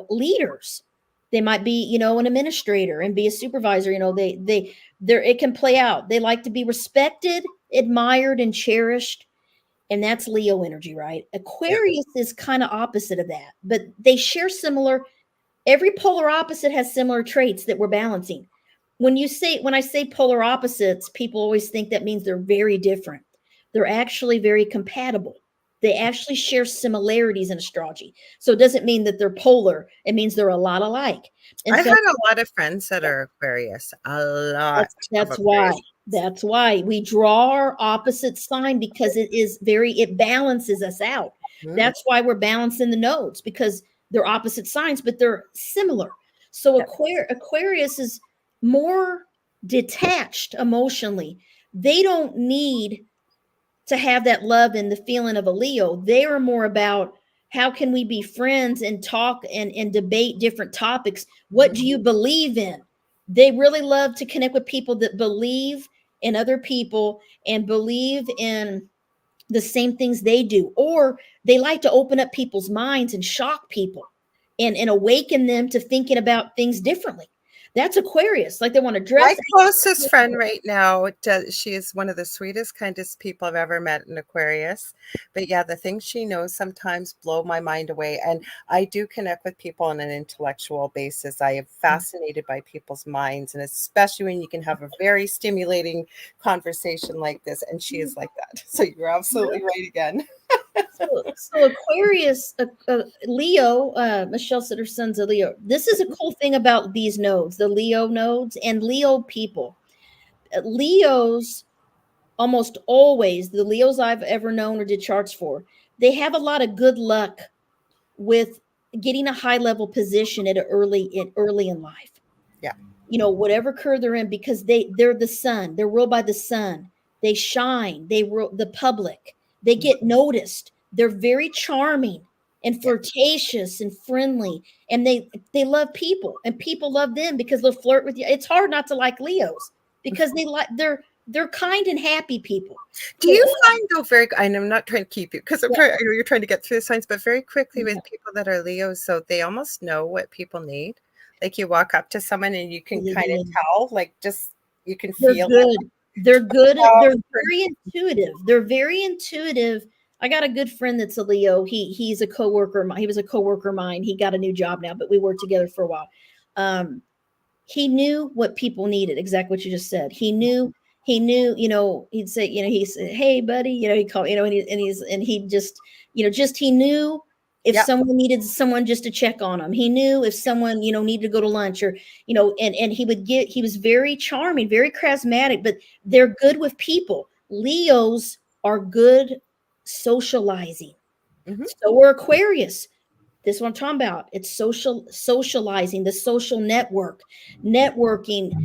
leaders. They might be, an administrator and be a supervisor. It can play out. They like to be respected, admired, and cherished. And that's Leo energy, right? Yeah. Aquarius is kind of opposite of that, but they share similar. Every polar opposite has similar traits that we're balancing. When I say polar opposites, people always think that means they're very different. They're actually very compatible. They actually share similarities in astrology. So it doesn't mean that they're polar. It means they're a lot alike. In I've fact, had a lot of friends that are Aquarius, a lot of that's why. Aquarius. That's why we draw our opposite sign, because it balances us out. Mm, That's why we're balancing the nodes, because they're opposite signs, but they're similar. So yeah. Aquarius is more detached emotionally. They don't need to have that love and the feeling of a Leo. They are more about, how can we be friends and talk and debate different topics? What do you believe in? They really love to connect with people that believe in other people and believe in the same things they do, or they like to open up people's minds and shock people and awaken them to thinking about things differently. That's Aquarius. Like, they want to My dress. closest friend right now, she is one of the sweetest, kindest people I've ever met in Aquarius. But yeah, the things she knows sometimes blow my mind away. And I do connect with people on an intellectual basis. I am fascinated by people's minds, and especially when you can have a very stimulating conversation like this. And she is like that. So you're absolutely right again. So Aquarius, Leo, Michelle said her son's a Leo. This is a cool thing about these nodes, the Leo nodes and Leo people. Leos, almost always, the Leos I've ever known or did charts for, they have a lot of good luck with getting a high level position at early in life. Yeah. Whatever curve they're in, because they're the sun, they're ruled by the sun. They shine, they rule the public, they get noticed, they're very charming and Yeah. flirtatious and friendly, and they love people, and people love them because they'll flirt with you. It's hard not to like Leos, because they're kind and happy people. Do They you all find though, very, and I'm not trying to keep you, because I know you're trying to get through the signs, but very quickly with people that are Leos, so they almost know what people need. Like, you walk up to someone and you can kind of yeah, tell, like, just you can they're feel it. good. They're good. Oh, They're very intuitive. They're very intuitive. I got a good friend that's a Leo. He's a coworker. He was a coworker of mine. He got a new job now, but we worked together for a while. He knew what people needed. Exactly what you just said. He knew, he'd say, he said, "Hey buddy," he called, and he just, he knew if yeah. someone needed someone just to check on him. He knew if someone, needed to go to lunch, or, and he was very charming, very charismatic, but they're good with people. Leos are good socializing. Hmm. So are Aquarius. This is what I'm talking about. It's socializing, the social networking,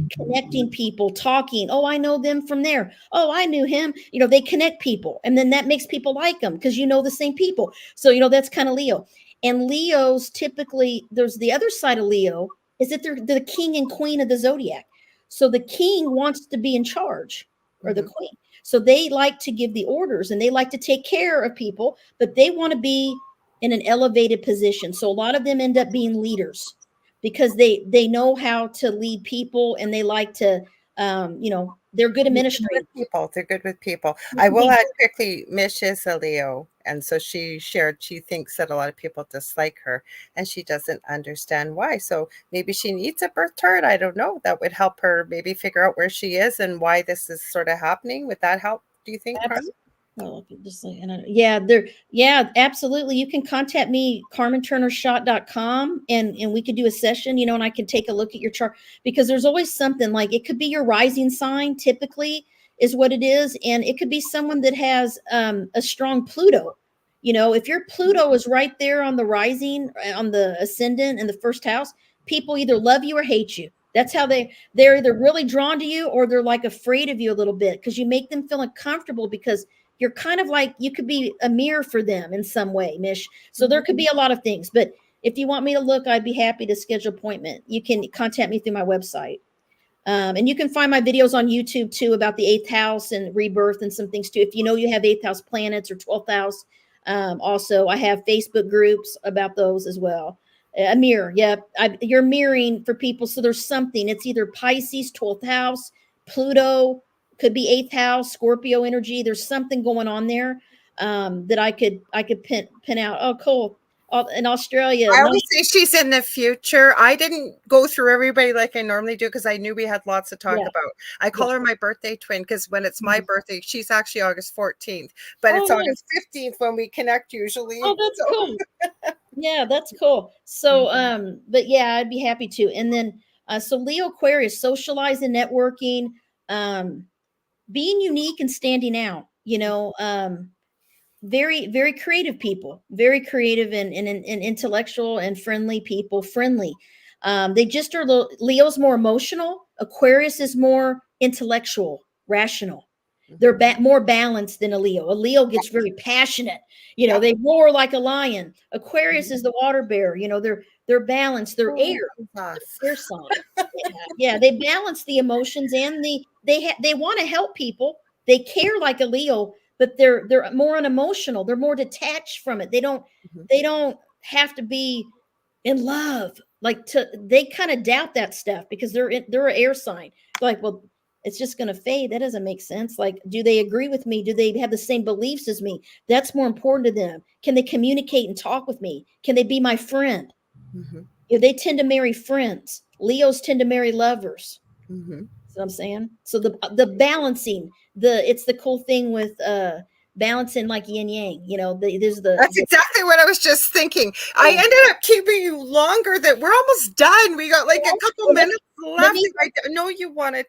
connecting people, talking. Oh, I know them from there. Oh, I knew him. They connect people. And then that makes people like them because the same people. So, that's kind of Leo. And Leos typically, there's the other side of Leo, is that they're the king and queen of the zodiac. So the king wants to be in charge, or the Hmm. queen. So they like to give the orders and they like to take care of people, but they want to be in an elevated position. So a lot of them end up being leaders because they know how to lead people, and they like to, they're good They're good with administrators. people. They're good with people. They I can will be add quickly, Mish is a Leo, and so she shared she thinks that a lot of people dislike her, and she doesn't understand why. So maybe she needs a birth chart. I don't know. That would help her maybe figure out where she is and why this is sort of happening. Would that help, do you think, good. Carmen? Well, just like, yeah, absolutely. You can contact me, CarmenTurner-Schott.com, and we could do a session, and I can take a look at your chart, because there's always something, like it could be your rising sign, typically is what it is. And it could be someone that has a strong Pluto. If your Pluto is right there on the rising, on the ascendant in the first house, people either love you or hate you. That's how they're either really drawn to you, or they're like afraid of you a little bit, because you make them feel uncomfortable, because you're kind of like, you could be a mirror for them in some way, Mish. So there could be a lot of things. But if you want me to look, I'd be happy to schedule an appointment. You can contact me through my website. And you can find my videos on YouTube too, about the 8th house and rebirth and some things too. If you have 8th house planets or 12th house. Also, I have Facebook groups about those as well. A mirror. Yeah. You're mirroring for people. So there's something. It's either Pisces, 12th house, Pluto, could be 8th house, Scorpio energy. There's something going on there that I could pin out. Oh, cool. In Australia. I No, always say she's in the future. I didn't go through everybody like I normally do because I knew we had lots to talk yeah. about. I Yeah. call her my birthday twin because when it's my Mhm. birthday, she's actually August 14th, but Oh, it's nice. August 15th when we connect Oh, usually. that's So, cool. Yeah, that's cool. So, but yeah, I'd be happy to. And then, so Leo Aquarius, socializing, networking, um, being unique and standing out, very, very creative people, very creative and intellectual and friendly people, friendly. They just are, Leo's more emotional. Aquarius is more intellectual, rational. They're mhm. more balanced than a Leo. A Leo gets very passionate. Yeah. They roar like a lion. Aquarius Mhm. is the water bear. They're balanced. They're Oh, air. us. Air sign. Yeah, yeah. They balance the emotions and they want to help people. They care like a Leo, but they're more unemotional. They're more detached from it. Mhm. They don't have to be in love. They kind of doubt that stuff because they're an air sign. They're like, well, it's just going to fade. That doesn't make sense. Like, do they agree with me? Do they have the same beliefs as me? That's more important to them. Can they communicate and talk with me? Can they be my friend? Mhm. They tend to marry friends. Leos tend to marry lovers. Mhm. That's what I'm saying. So the balancing, it's the cool thing with balancing like yin yang. There's That's exactly what I was just thinking. I yeah. ended up keeping you longer that we're almost done. We got like a couple Well, minutes let left. me I know you wanted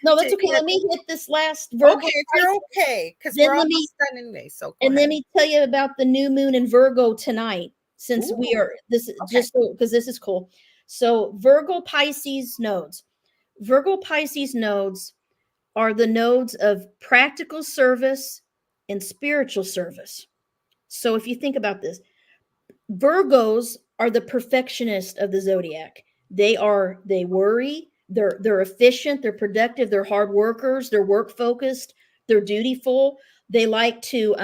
no, to that's okay. get Let me hit this last Virgo. okay if you're okay because Then we're let me almost done anyway. So go ahead. let me tell you about the new moon in Virgo tonight. Since we Ooh, are this okay. just because this is cool. So Virgo Pisces nodes. Virgo Pisces nodes are the nodes of practical service and spiritual service. So if you think about this, Virgos are the perfectionist of the zodiac. They worry, they're efficient, they're productive, they're hard workers, they're work focused, they're dutiful. They like to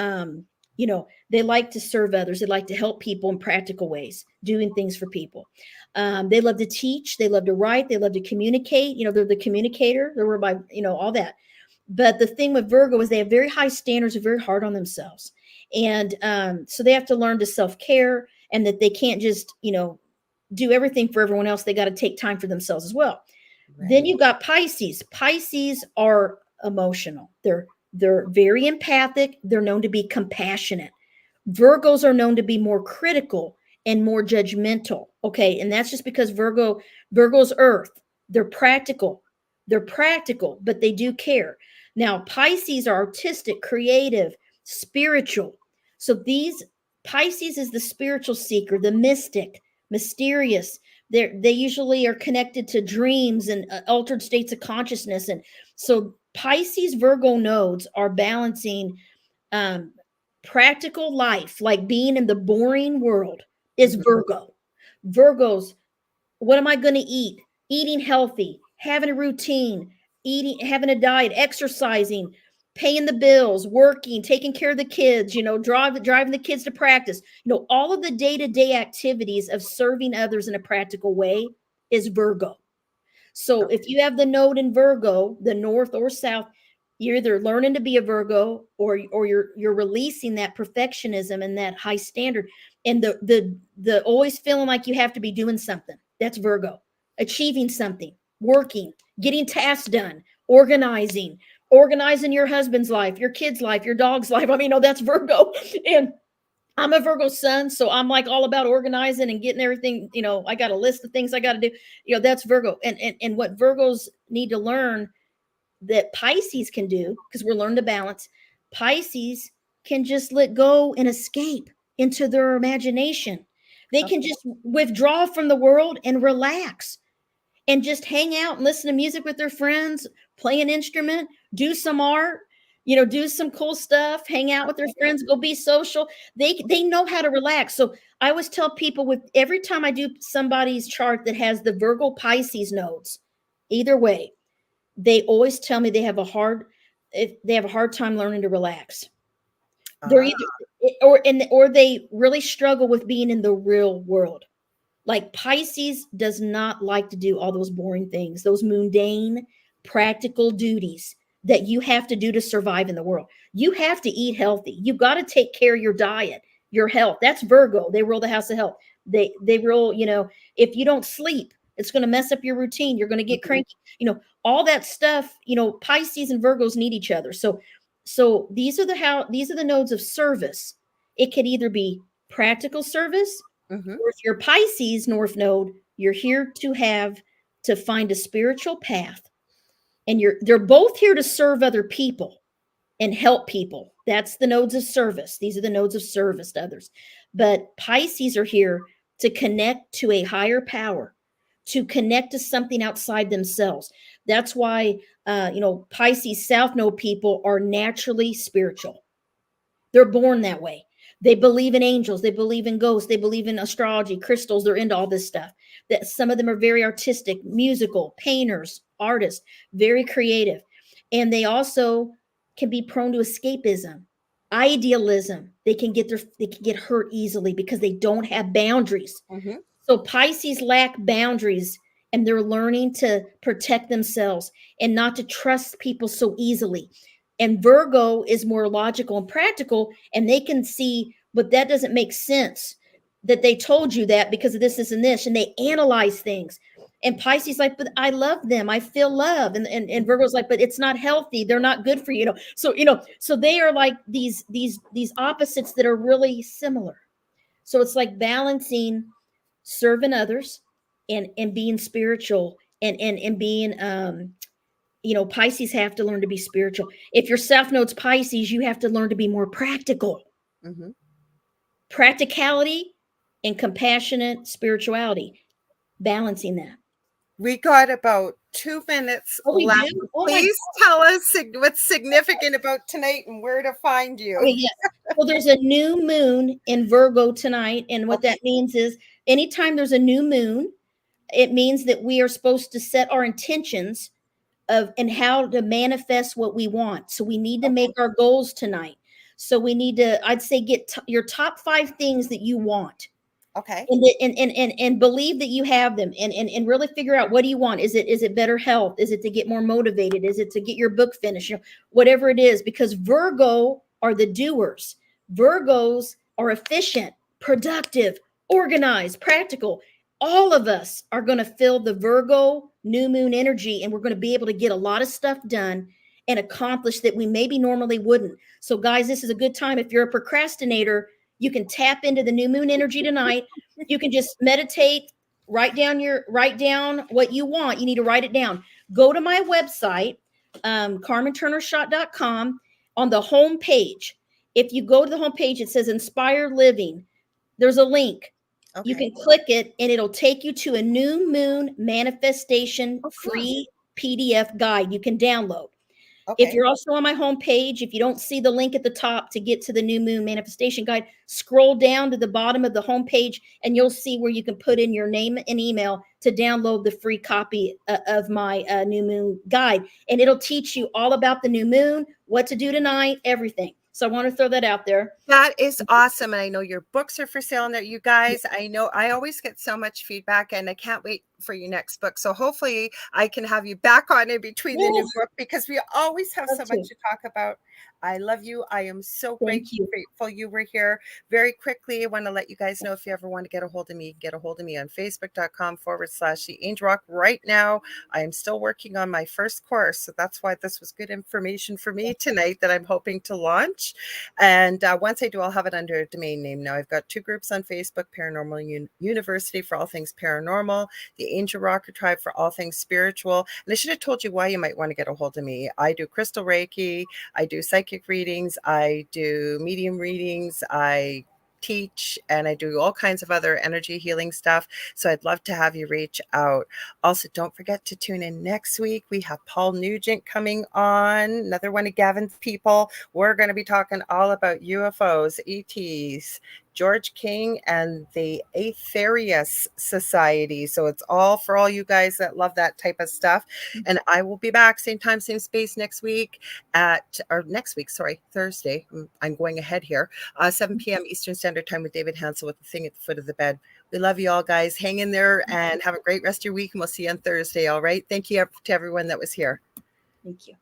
they like to serve others. They like to help people in practical ways, doing things for people. They love to teach, they love to write, they love to communicate. They're the communicator. They're by, all that. But the thing with Virgo is they have very high standards, are very hard on themselves. And so they have to learn to self-care and that they can't just, do everything for everyone else. They got to take time for themselves as well. Then Right. you've got Pisces. Pisces are emotional. They're very empathic. They're known to be compassionate. Virgos are known to be more critical and more judgmental. Okay, and that's just because Virgo's Earth. They're practical. They're practical, but they do care. Now, Pisces are artistic, creative, spiritual. So these Pisces is the spiritual seeker, the mystic, mysterious. They usually are connected to dreams and altered states of consciousness, and so Pisces Virgo nodes are balancing um, practical life, like being in the boring world, is Mhm. Virgo. Virgos, what am I going to eat? Eating healthy, having a routine, having a diet, exercising, paying the bills, working, taking care of the kids, driving the kids to practice, all of the day-to-day activities of serving others in a practical way is Virgo. So if Okay. you have the node in Virgo, the north or south, you're either learning to be a Virgo or you're releasing that perfectionism and that high standard and the always feeling like you have to be doing something. That's Virgo. Achieving something, working, getting tasks done, organizing your husband's life, your kid's life, your dog's life. I mean, no, that's Virgo. And I'm a Virgo sun, so I'm like all about organizing and getting everything. I got a list of things I got to do. That's Virgo. And what Virgos need to learn that Pisces can do, because we're learning to balance. Pisces can just let go and escape into their imagination. They can Okay. just withdraw from the world and relax and just hang out and listen to music with their friends, play an instrument, do some art, do some cool stuff, hang out with their friends, go be social. They know how to relax. So I always tell people, with every time I do somebody's chart that has the Virgo Pisces nodes, either way, they always tell me they have a hard time learning to relax. They're Ah, either or they really struggle with being in the real world. Like Pisces does not like to do all those boring things, those mundane, practical duties that you have to do to survive in the world. You have to eat healthy. You got to take care of your diet, your health. That's Virgo. They rule the house of health. They rule, if you don't sleep, it's going to mess up your routine. You're going to get cranky. All that stuff, Pisces and Virgos need each other. So these are the nodes of service. It could either be practical service, or if you're Pisces North Node, you're here to find a spiritual path. And they're both here to serve other people and help people. That's the nodes of service. These are the nodes of service to others. But Pisces are here to connect to a higher power, to connect to something outside themselves. That's why Pisces South Node people are naturally spiritual. They're born that way. They believe in angels. They believe in ghosts. They believe in astrology, crystals. They're into all this stuff. That some of them are very artistic, musical, painters, artists, very creative. And they also can be prone to escapism, idealism. They can get hurt easily because they don't have boundaries. So Pisces lack boundaries, and they're learning to protect themselves and not to trust people so easily. And Virgo is more logical and practical, and they can see, but that doesn't make sense that they told you that because of this, and this, and they analyze things. And Pisces like, but I love them. I feel love. And Virgo's like, but it's not healthy. They're not good for you. So they are like these opposites that are really similar. So it's like balancing serving others and being spiritual and being Pisces have to learn to be spiritual. If your South Node's Pisces, you have to learn to be more practical. Practicality and compassionate spirituality, balancing that. We got about 2 minutes left. Please tell us what's significant about tonight and where to find you. Okay, yes. Well, there's a new moon in Virgo tonight. And what that means is anytime there's a new moon, it means that we are supposed to set our intentions and how to manifest what we want. So we need to make our goals tonight. So we need to, I'd say, get your top 5 things that you want. Okay. And believe that you have them and really figure out, what do you want? Is it better health? Is it to get more motivated? Is it to get your book finished? Whatever it is, because Virgo are the doers. Virgos are efficient, productive, organized, practical. All of us are going to feel the Virgo new moon energy, and we're going to be able to get a lot of stuff done and accomplish that we maybe normally wouldn't. So guys, this is a good time. If you're a procrastinator, you can tap into the new moon energy tonight. You can just meditate, write down what you want. You need to write it down. Go to my website, CarmenTurner-Schott.com. On the home page, if you go to the home page, it says Inspired Living. There's a link. Okay. You can click it, and it'll take you to a new moon manifestation free PDF guide you can download. Okay. If you're also on my homepage, if you don't see the link at the top to get to the new moon manifestation guide, scroll down to the bottom of the homepage and you'll see where you can put in your name and email to download the free copy of my new moon guide. And it'll teach you all about the new moon, what to do tonight, everything. So I want to throw that out there. That is awesome. And I know your books are for sale now, you guys. I know I always get so much feedback, and I can't wait for your next book. So hopefully I can have you back on in between the new book, because we always have so much to talk about. I love you. I am so grateful you were here. Very quickly, I want to let you guys know, if you ever want to get a hold of me, get a hold of me on Facebook.com/The Angel Rock. Right now, I am still working on my first course. So that's why this was good information for me tonight that I'm hoping to launch. And once I do, I'll have it under a domain name. Now, I've got 2 groups on Facebook: Paranormal University for all things paranormal, the Angel Rocker Tribe for all things spiritual. And I should have told you why you might want to get a hold of me. I do crystal Reiki. I do psychic readings. I do medium readings. I teach, and I do all kinds of other energy healing stuff. So I'd love to have you reach out. Also, don't forget to tune in next week. We have Paul Nugent coming on, another one of Gavin's people. We're going to be talking all about UFOs, ETs, George King and the Aetherius Society. So it's all for all you guys that love that type of stuff. And I will be back same time, same space next week Thursday. I'm going ahead here. 7 p.m. Eastern Standard Time with David Hansel with the thing at the foot of the bed. We love you all, guys. Hang in there and have a great rest of your week. And we'll see you on Thursday. All right. Thank you to everyone that was here. Thank you.